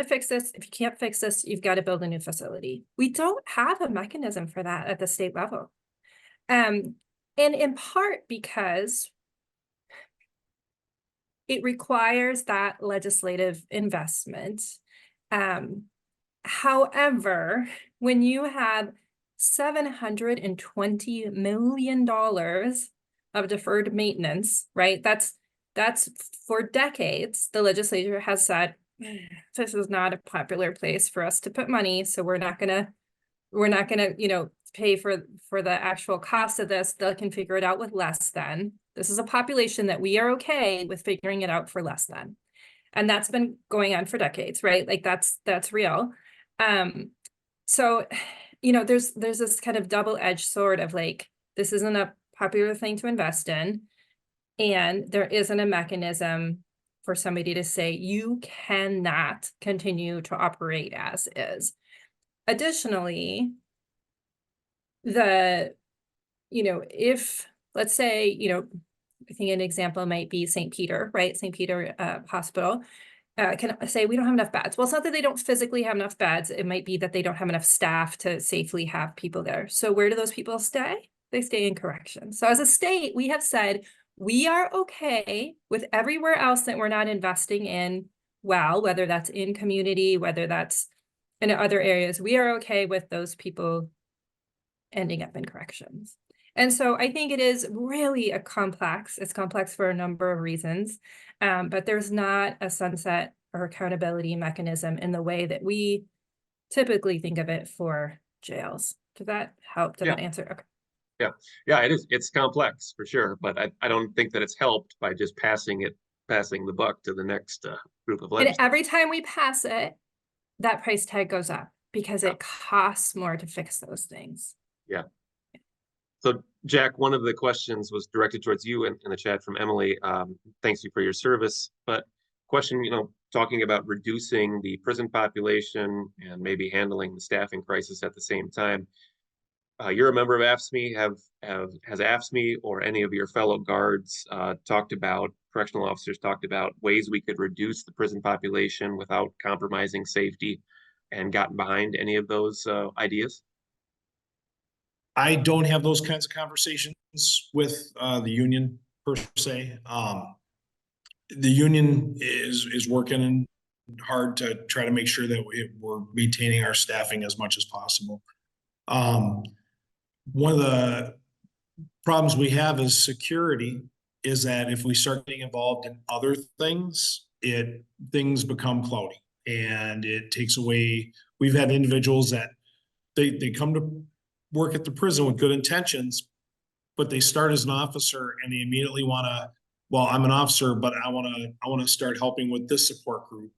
fix this. If you can't fix this, you've got to build a new facility. We don't have a mechanism for that at the state level. And in part because it requires that legislative investment. However, when you have $720 million of deferred maintenance, right? That's for decades, the legislature has said, this is not a popular place for us to put money. So we're not gonna, pay for the actual cost of this. They can figure it out with less than. This is a population that we are okay with figuring it out for less than. And that's been going on for decades, right? Like that's real. So, there's this kind of double-edged sword of like, this isn't a popular thing to invest in. And there isn't a mechanism for somebody to say, you cannot continue to operate as is. Additionally, if, let's say, I think an example might be St. Peter, right? St. Peter Hospital. Can say we don't have enough beds. Well, it's not that they don't physically have enough beds. It might be that they don't have enough staff to safely have people there. So where do those people stay? They stay in corrections. So as a state, we have said we are okay with everywhere else that we're not investing in well, whether that's in community, whether that's in other areas, we are okay with those people ending up in corrections. And so I think it is really it's complex for a number of reasons, but there's not a sunset or accountability mechanism in the way that we typically think of it for jails. Did that help? Did that answer? Okay. Yeah, it is. It's complex for sure, but I don't think that it's helped by just passing the buck to the next group of legislators. And every time we pass it, that price tag goes up because it costs more to fix those things. Yeah. So Jack, one of the questions was directed towards you in the chat from Emily. Thanks you for your service. But question, talking about reducing the prison population and maybe handling the staffing crisis at the same time. You're a member of AFSCME. Has AFSCME or any of your fellow guards correctional officers talked about ways we could reduce the prison population without compromising safety, and gotten behind any of those ideas? I don't have those kinds of conversations with the union per se. The union is working hard to try to make sure that we're maintaining our staffing as much as possible. One of the problems we have is security, is that if we start getting involved in other things, things become cloudy and it takes away. We've had individuals that they come to work at the prison with good intentions, but they start as an officer and they immediately want to, well, I'm an officer, but I want to start helping with this support group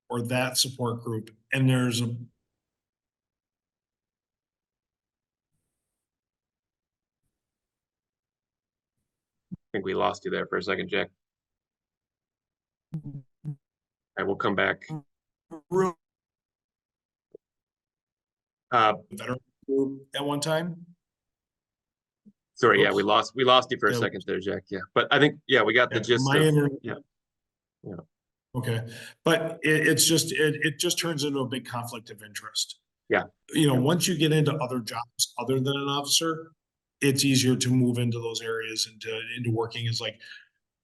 or that support group. And there's a I think we lost you there for a second, Jack. I will come back. veteran group at one time. Sorry, yeah, we lost you for a second there, Jack. Yeah, but I think we got the gist. Yeah. Okay, but it just turns into a big conflict of interest. Yeah. Once you get into other jobs other than an officer, it's easier to move into those areas into working as like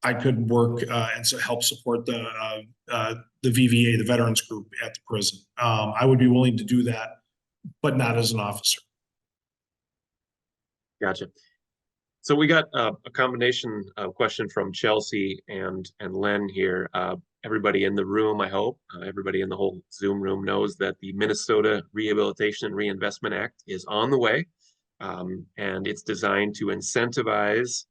I could work and so help support the VVA, the veterans group at the prison. I would be willing to do that but not as an officer. Gotcha. So we got a combination of question from Chelsea and Len here. Everybody in the room, I hope, everybody in the whole Zoom room knows that the Minnesota Rehabilitation and Reinvestment Act is on the way. And it's designed to incentivize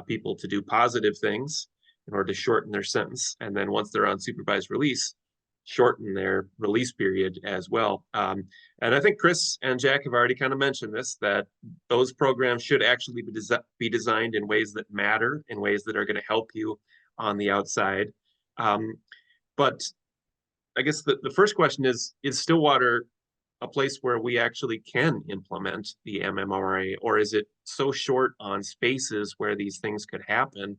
people to do positive things in order to shorten their sentence. And then once they're on supervised release, shorten their release period as well. And I think Chris and Jack have already kind of mentioned this, that those programs should actually be designed in ways that matter, in ways that are going to help you on the outside. But I guess the first question is Stillwater a place where we actually can implement the MMRA, or is it so short on spaces where these things could happen?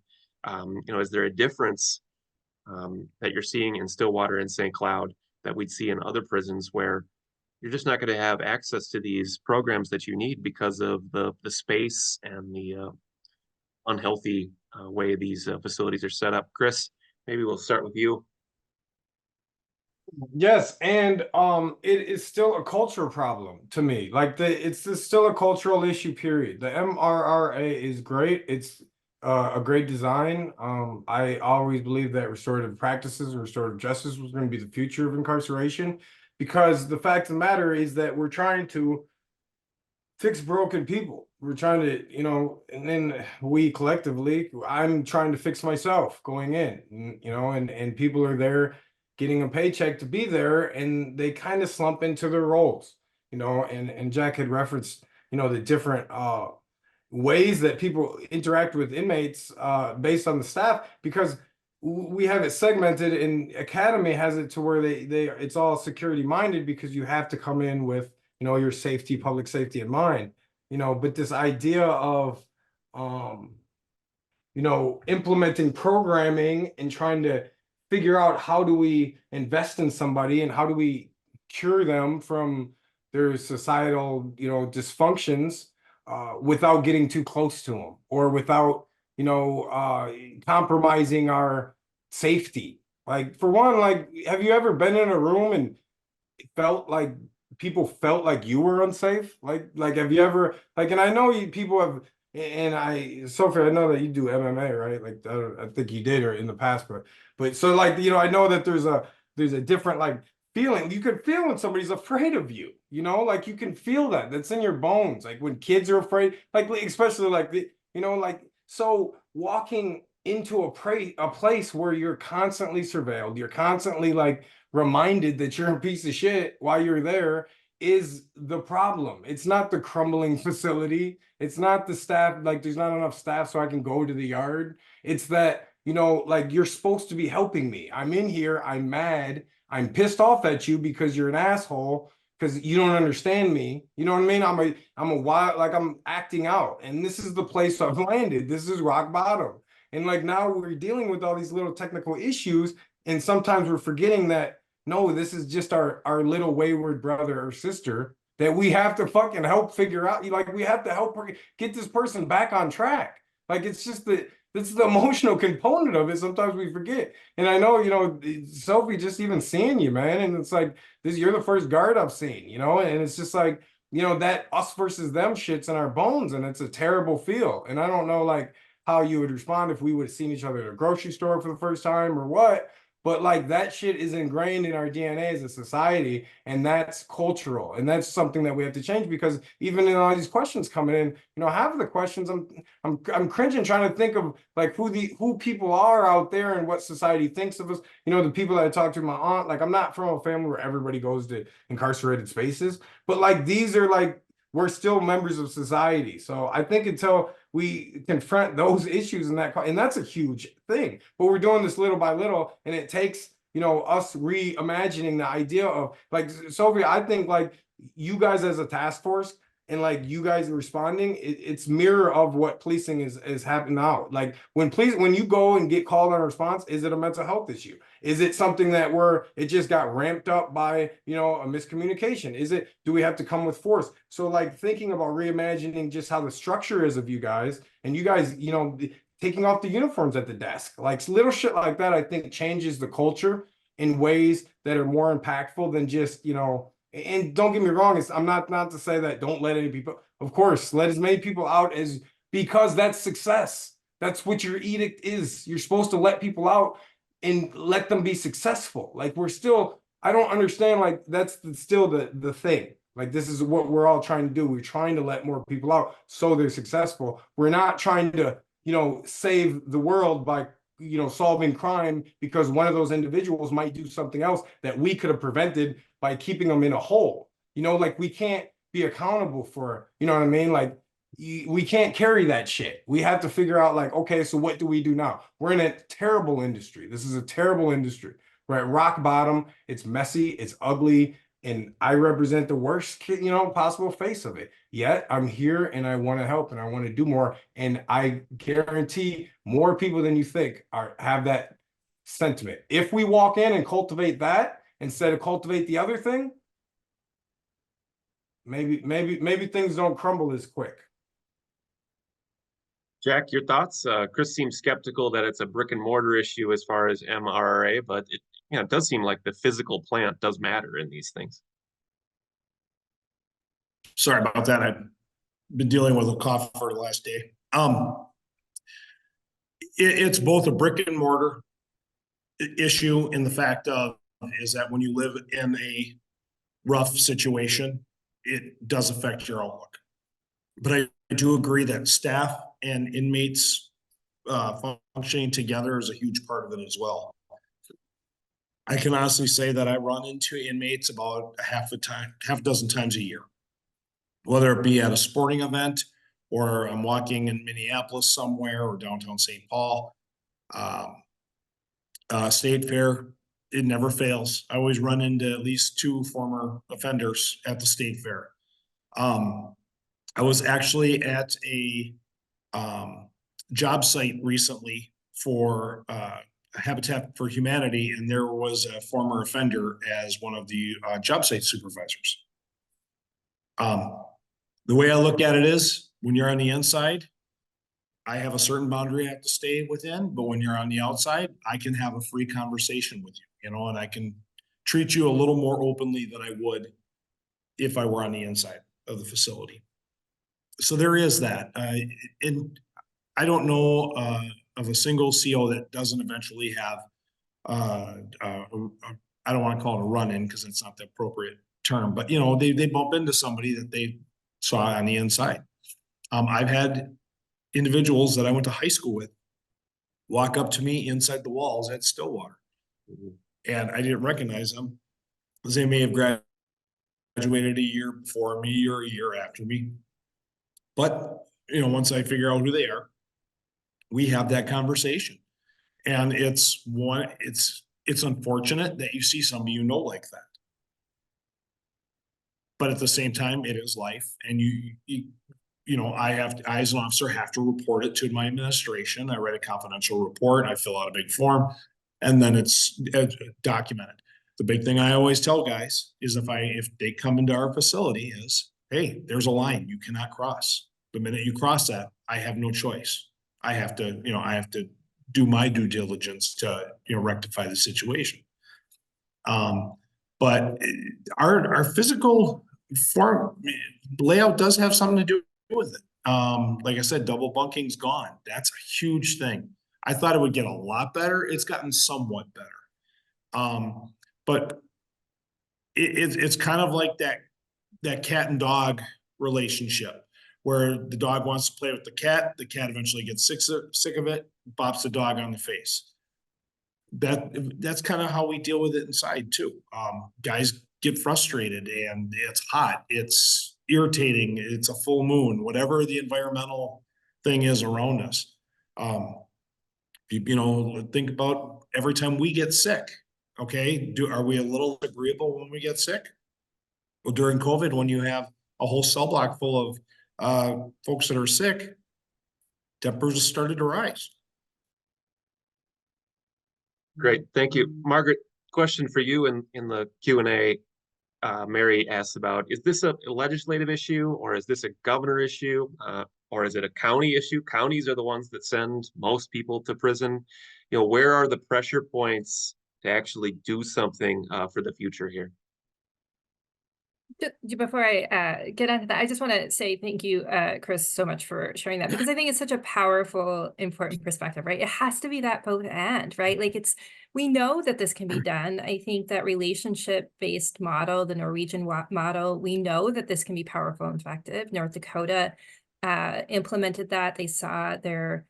Is there a difference that you're seeing in Stillwater and St. Cloud that we'd see in other prisons where you're just not going to have access to these programs that you need because of the space and the unhealthy way these facilities are set up? Chris, maybe we'll start with you. Yes, and it is still a cultural problem to me. Like it's still a cultural issue, period. The MRRA is great. It's a great design. I always believe that restorative practices and restorative justice was going to be the future of incarceration, because the fact of the matter is that we're trying to fix broken people. We're trying to, and then we collectively, I'm trying to fix myself going in, and people are there getting a paycheck to be there, and they kind of slump into their roles, and Jack had referenced, the different ways that people interact with inmates based on the staff, because we have it segmented, and Academy has it to where it's all security minded, because you have to come in with, your safety, public safety in mind, but this idea of, implementing programming and trying to figure out how do we invest in somebody and how do we cure them from their societal, dysfunctions without getting too close to them, or without, compromising our safety. Like, for one, like, have you ever been in a room and felt like people felt like you were unsafe? Like have you ever, like, and I know people have, and Sofie, I know that you do MMA, right? Like, I think you did, or in the past, but so, like, I know that there's a different, like, feeling. You can feel when somebody's afraid of you, like, you can feel that's in your bones. Like when kids are afraid, like, especially like, like, so walking into a place where you're constantly surveilled, you're constantly, like, reminded that you're a piece of shit while you're there, is the problem. It's not the crumbling facility. It's not the staff, like, there's not enough staff so I can go to the yard. It's that, like, you're supposed to be helping me. I'm in here, I'm mad, I'm pissed off at you because you're an asshole, because you don't understand me. You know what I mean? I'm a wild, like, I'm acting out. And this is the place I've landed. This is rock bottom. And, like, now we're dealing with all these little technical issues, and sometimes we're forgetting that, no, this is just our little wayward brother or sister that we have to fucking help figure out. Like, we have to help get this person back on track. Like, it's just this is the emotional component of it. Sometimes we forget. And I know, Sofie, just even seeing you, man, and it's like, you're the first guard I've seen, and it's just like, that us versus them shit's in our bones, and it's a terrible feel. And I don't know, like, how you would respond if we would have seen each other at a grocery store for the first time or what. But, like, that shit is ingrained in our DNA as a society, and that's cultural, and that's something that we have to change. Because even in all these questions coming in, half of the questions I'm cringing trying to think of, like, who people are out there and what society thinks of us. The people that I talk to, my aunt, like, I'm not from a family where everybody goes to incarcerated spaces, but, like, these are, like, we're still members of society. So I think until we confront those issues, and that's a huge thing, but we're doing this little by little, and it takes, us reimagining the idea of, like, Sofie, I think, like, you guys as a task force, and, like, you guys responding, it's mirror of what policing is happening now. Like, when you go and get called on a response, is it a mental health issue? Is it something that it just got ramped up by, a miscommunication? Do we have to come with force? So, like, thinking about reimagining just how the structure is of you guys, and you guys, taking off the uniforms at the desk, like, little shit like that, I think changes the culture in ways that are more impactful than just, And don't get me wrong, I'm not to say that don't let any people, of course, let as many people out as, because that's success. That's what your edict is. You're supposed to let people out and let them be successful. Like I don't understand, like that's still the thing. Like this is what we're all trying to do. We're trying to let more people out so they're successful. We're not trying to, save the world by, solving crime, because one of those individuals might do something else that we could have prevented by keeping them in a hole. Like we can't be accountable for, you know what I mean? Like we can't carry that shit. We have to figure out, like, okay, so what do we do now? We're in a terrible industry. This is a terrible industry. We're at rock bottom. It's messy. It's ugly. And I represent the worst, possible face of it. Yet I'm here and I want to help and I want to do more. And I guarantee more people than you think have that sentiment. If we walk in and cultivate that instead of cultivate the other thing, maybe things don't crumble as quick. Jack, your thoughts? Chris seems skeptical that it's a brick and mortar issue as far as MRRA, but it does seem like the physical plant does matter in these things. Sorry about that. I've been dealing with a cough for the last day. It's both a brick and mortar issue in the fact of is that when you live in a rough situation, it does affect your outlook. But I do agree that staff and inmates functioning together is a huge part of it as well. I can honestly say that I run into inmates about half a dozen times a year, whether it be at a sporting event or I'm walking in Minneapolis somewhere or downtown St. Paul. State fair, it never fails. I always run into at least 2 former offenders at the state fair. I was actually at a job site recently for Habitat for Humanity, and there was a former offender as one of the job site supervisors. The way I look at it is, when you're on the inside, I have a certain boundary I have to stay within, but when you're on the outside, I can have a free conversation with you, and I can treat you a little more openly than I would if I were on the inside of the facility. So there is that. And I don't know of a single CO that doesn't eventually have, I don't want to call it a run-in because it's not the appropriate term, but they bump into somebody that they saw on the inside. I've had individuals that I went to high school with walk up to me inside the walls at Stillwater. And I didn't recognize them because they may have graduated a year before me or a year after me. But, once I figure out who they are, we have that conversation. And it's unfortunate that you see somebody like that. But at the same time, it is life. And I, as an officer, have to report it to my administration. I write a confidential report, I fill out a big form, and then it's documented. The big thing I always tell guys is if they come into our facility is, hey, there's a line you cannot cross. The minute you cross that, I have no choice. I have to do my due diligence to, rectify the situation. But our physical form layout does have something to do with it. Like I said, double bunking's gone. That's a huge thing. I thought it would get a lot better. It's gotten somewhat better. But it's kind of like that cat and dog relationship where the dog wants to play with the cat eventually gets sick of it, bops the dog on the face. That's kind of how we deal with it inside too. Guys get frustrated and it's hot, it's irritating, it's a full moon, whatever the environmental thing is around us. Think about every time we get sick. Okay, are we a little agreeable when we get sick? Well, during COVID, when you have a whole cell block full of folks that are sick, temperatures started to rise. Great, thank you. Margaret, question for you in the Q&A. Mary asks about, is this a legislative issue or is this a governor issue or is it a county issue? Counties are the ones that send most people to prison. Where are the pressure points to actually do something for the future here? Before I get into that, I just want to say thank you, Chris, so much for sharing that, because I think it's such a powerful, important perspective, right? It has to be that both and, right? Like we know that this can be done. I think that relationship-based model, the Norwegian model, we know that this can be powerful and effective. North Dakota implemented that. They saw their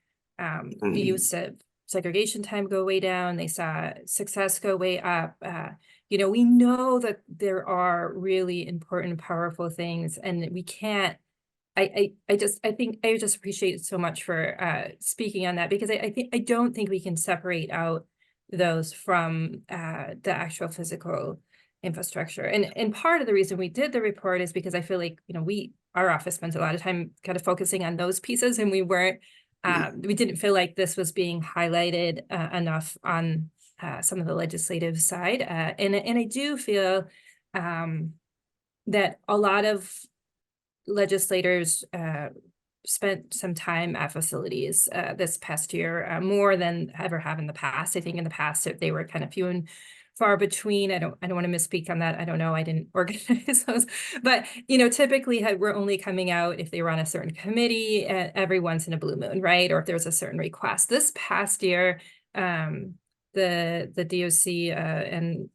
use of segregation time go way down. They saw success go way up. You know, we know that there are really important, powerful things, and we can't. I just appreciate it so much for speaking on that, because I don't think we can separate out those from the actual physical infrastructure. And part of the reason we did the report is because I feel like, you know, our office spends a lot of time kind of focusing on those pieces, and we didn't feel like this was being highlighted enough on some of the legislative side. And I do feel that a lot of legislators spent some time at facilities this past year, more than ever have in the past. I think in the past they were kind of few and far between. I don't want to misspeak on that. I don't know. I didn't organize those, but you know, typically we're only coming out if they were on a certain committee every once in a blue moon, right? Or if there's a certain request. This past year, the DOC and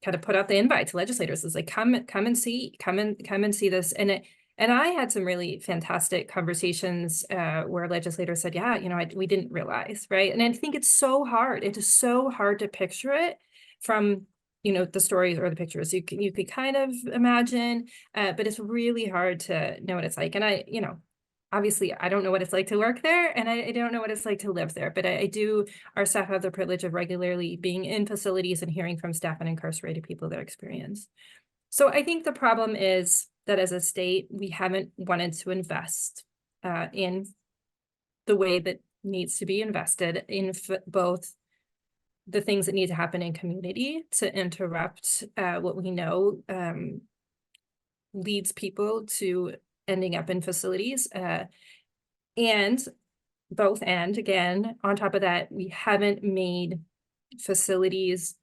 kind of put out the invite to legislators. It's like, come and see this. And I had some really fantastic conversations where legislators said, yeah, you know, we didn't realize, right? And I think it's so hard. It is so hard to picture it from, you know, the stories or the pictures. You could kind of imagine, but it's really hard to know what it's like. And you know, obviously I don't know what it's like to work there, and I don't know what it's like to live there, but our staff have the privilege of regularly being in facilities and hearing from staff and incarcerated people their experience. So I think the problem is that as a state, we haven't wanted to invest in the way that needs to be invested in both the things that need to happen in community to interrupt what we know leads people to ending up in facilities, and again, on top of that, we haven't made facilities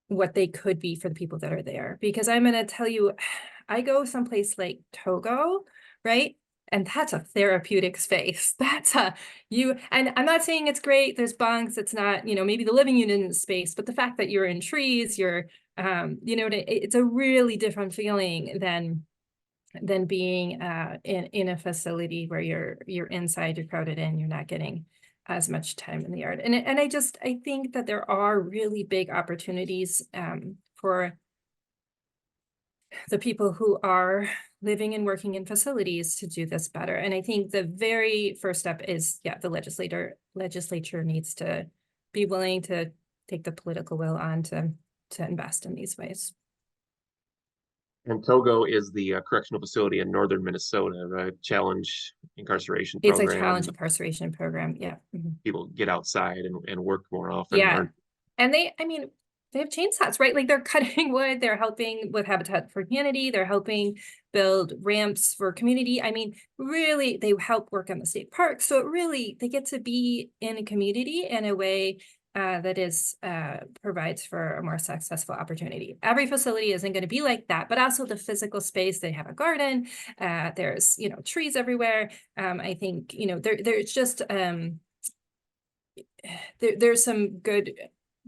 what they could be for the people that are there. Because I'm going to tell you, I go someplace like Togo, right? And that's a therapeutic space. And I'm not saying it's great. There's bunks. It's not, you know, maybe the living unit in space, but the fact that you're in trees, you know, it's a really different feeling than being in a facility where you're inside, you're crowded in, you're not getting as much time in the yard. And I think that there are really big opportunities for the people who are living and working in facilities to do this better. And I think the very first step is, yeah, the legislature needs to be willing to take the political will on to invest in these ways. And Togo is the correctional facility in northern Minnesota, right? Challenge incarceration It's program. a challenge incarceration program, yeah. Mm-hmm. People get outside and work more often. Yeah, and they have chainsaws, right? Like they're cutting wood, they're helping with Habitat for Humanity, they're helping build ramps for community. I mean, really, they help work on the state park. So really, they get to be in a community in a way that provides for a more successful opportunity. Every facility isn't going to be like that, but also the physical space. They have a garden. There's, you know, trees everywhere. I think, you know, there's just there's some good.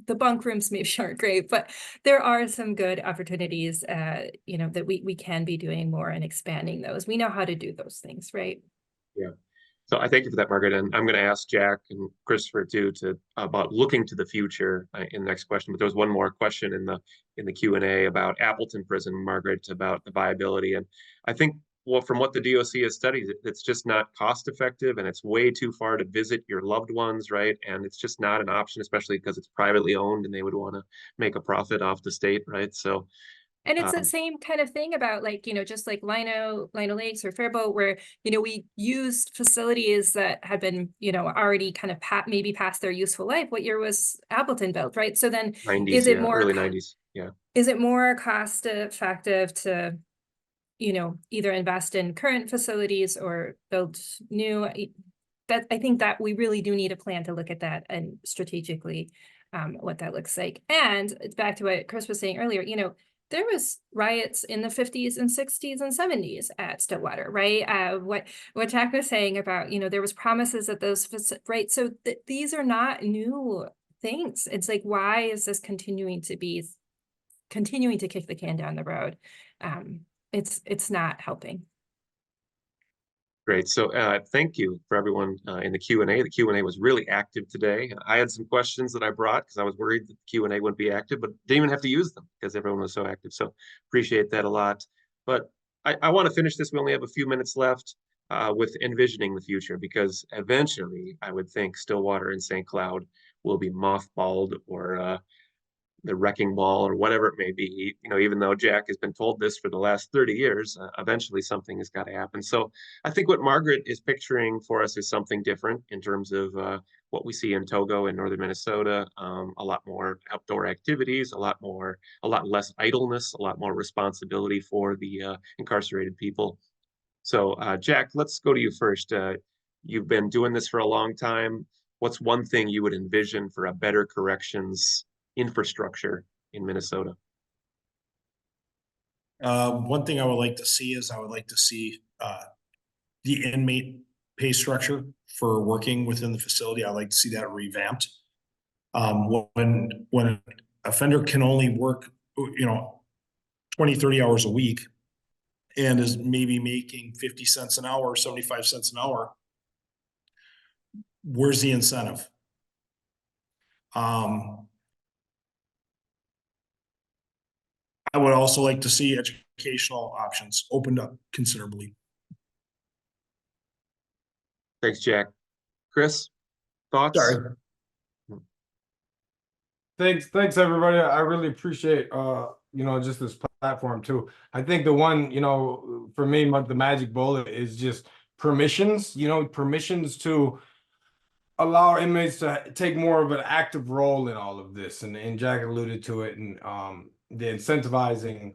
The bunk rooms maybe aren't great, but there are some good opportunities, you know, that we can be doing more and expanding those. We know how to do those things, right? Yeah. So I thank you for that, Margaret. And I'm going to ask Jack and Christopher too about looking to the future in the next question. But there was one more question in the Q&A about Appleton Prison, Margaret, about the viability. And I think, well, from what the DOC has studied, it's just not cost effective, and it's way too far to visit your loved ones, right? And it's just not an option, especially because it's privately owned and they would want to make a profit off the state, right? So. And it's the same kind of thing about, like, you know, just like Lino Lakes or Faribault, where, you know, we used facilities that had been, you know, already kind of maybe past their useful life. What year was Appleton built, right? So then 90s, is it more early 90s? Yeah. Is it more cost effective to, you know, either invest in current facilities or build new? That I think that we really do need a plan to look at that and strategically what that looks like. And it's back to what Chris was saying earlier, you know, there was riots in the 50s and 60s and 70s at Stillwater, right? What Jack was saying about, you know, there was promises at those, right? So these are not new things. It's like, why is this continuing to kick the can down the road? It's not helping. Great. So thank you for everyone in the Q&A. The Q&A was really active today. I had some questions that I brought because I was worried that the Q&A wouldn't be active, but didn't even have to use them because everyone was so active. So appreciate that a lot. But I want to finish this. We only have a few minutes left with envisioning the future, because eventually I would think Stillwater and St. Cloud will be mothballed, or the wrecking ball, or whatever it may be. You know, even though Jack has been told this for the last 30 years, eventually something has got to happen. So I think what Margaret is picturing for us is something different in terms of what we see in Togo and northern Minnesota. A lot more outdoor activities, a lot less idleness, a lot more responsibility for the incarcerated people. So Jack, let's go to you first. You've been doing this for a long time. What's one thing you would envision for a better corrections infrastructure in Minnesota? One thing I would like to see is the inmate pay structure for working within the facility. I'd like to see that revamped. When an offender can only work, 20, 30 hours a week and is maybe making 50 cents an hour, 75 cents an hour, where's the incentive? I would also like to see educational options opened up considerably. Thanks, Jack. Chris, thoughts? Sorry. Thanks everybody. I really appreciate just this platform too. I think the one, for me, the magic bullet is just permissions, permissions to allow inmates to take more of an active role in all of this. And Jack alluded to it, and the incentivizing,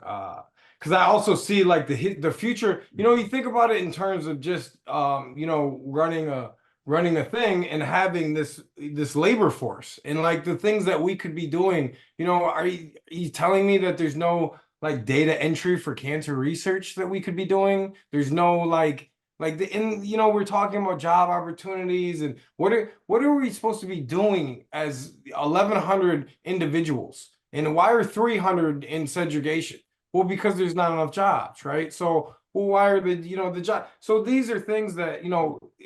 because I also see like the future, you think about it in terms of just running a thing and having this labor force, and like the things that we could be doing. Are you telling me that there's no like data entry for cancer research that we could be doing? There's no we're talking about job opportunities, and what are we supposed to be doing as 1,100 individuals? And why are 300 in segregation? Well, because there's not enough jobs, right? So, well, why are the job? So these are things that,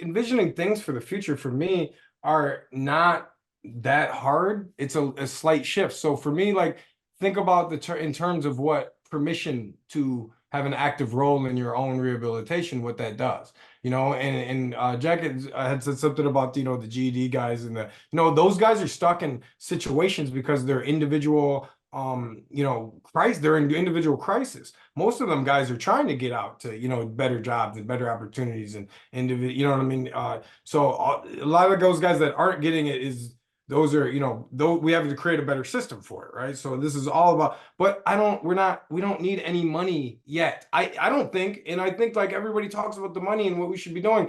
envisioning things for the future for me are not that hard. It's a slight shift. So for me, like, think about in terms of what permission to have an active role in your own rehabilitation, what that does, and Jack had said something about, the GED guys, and those guys are stuck in situations because they're individual, they're in individual crisis. Most of them guys are trying to get out to, better jobs and better opportunities and you know what I mean? So a lot of those guys that aren't getting it those are, we have to create a better system for it, right? So this is all about, but we don't need any money yet. I don't think, and I think like everybody talks about the money and what we should be doing.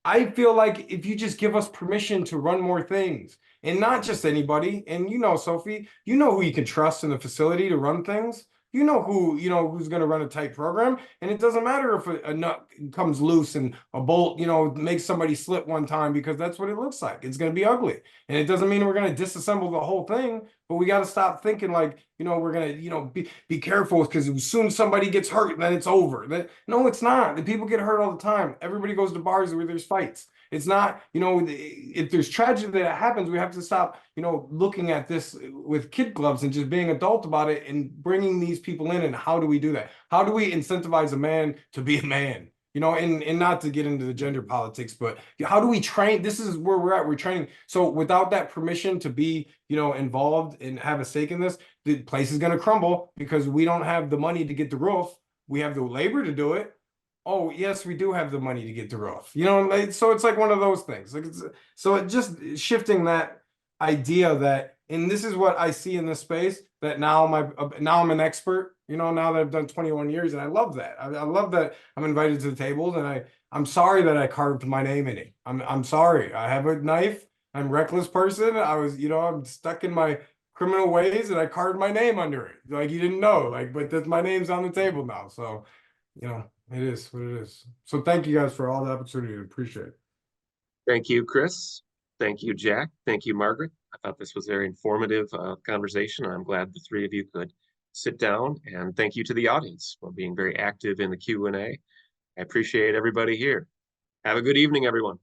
I feel like if you just give us permission to run more things, and not just anybody, and Sofie, who you can trust in the facility to run things. Who's going to run a tight program, and it doesn't matter if a nut comes loose and a bolt, makes somebody slip one time, because that's what it looks like. It's going to be ugly, and it doesn't mean we're going to disassemble the whole thing. But we got to stop thinking like, we're going to, be careful, because as soon as somebody gets hurt, then it's over. No, it's not. The people get hurt all the time. Everybody goes to bars where there's fights. It's not, if there's tragedy that happens, we have to stop, looking at this with kid gloves and just being adult about it and bringing these people in. And how do we do that? How do we incentivize a man to be a man? And not to get into the gender politics, but how do we train? This is where we're at. We're training. So without that permission to be, involved and have a stake in this, the place is going to crumble, because we don't have the money to get the roof. We have the labor to do it. Oh, yes, we do have the money to get the roof. So it's like one of those things. So it just shifting that idea that, and this is what I see in this space, that now I'm an expert, now that I've done 21 years, and I love that. I love that I'm invited to the tables, and I'm sorry that I carved my name in it. I'm sorry. I have a knife. I'm a reckless person. I was, I'm stuck in my criminal ways, and I carved my name under it. Like you didn't know, like, but that's my name's on the table now. So, you know, it is what it is. So thank you guys for all the opportunity. Appreciate it. Thank you, Chris. Thank you, Jack. Thank you, Margaret. I thought this was a very informative conversation. I'm glad the three of you could sit down, and thank you to the audience for being very active in the Q&A. I appreciate everybody here. Have a good evening, everyone.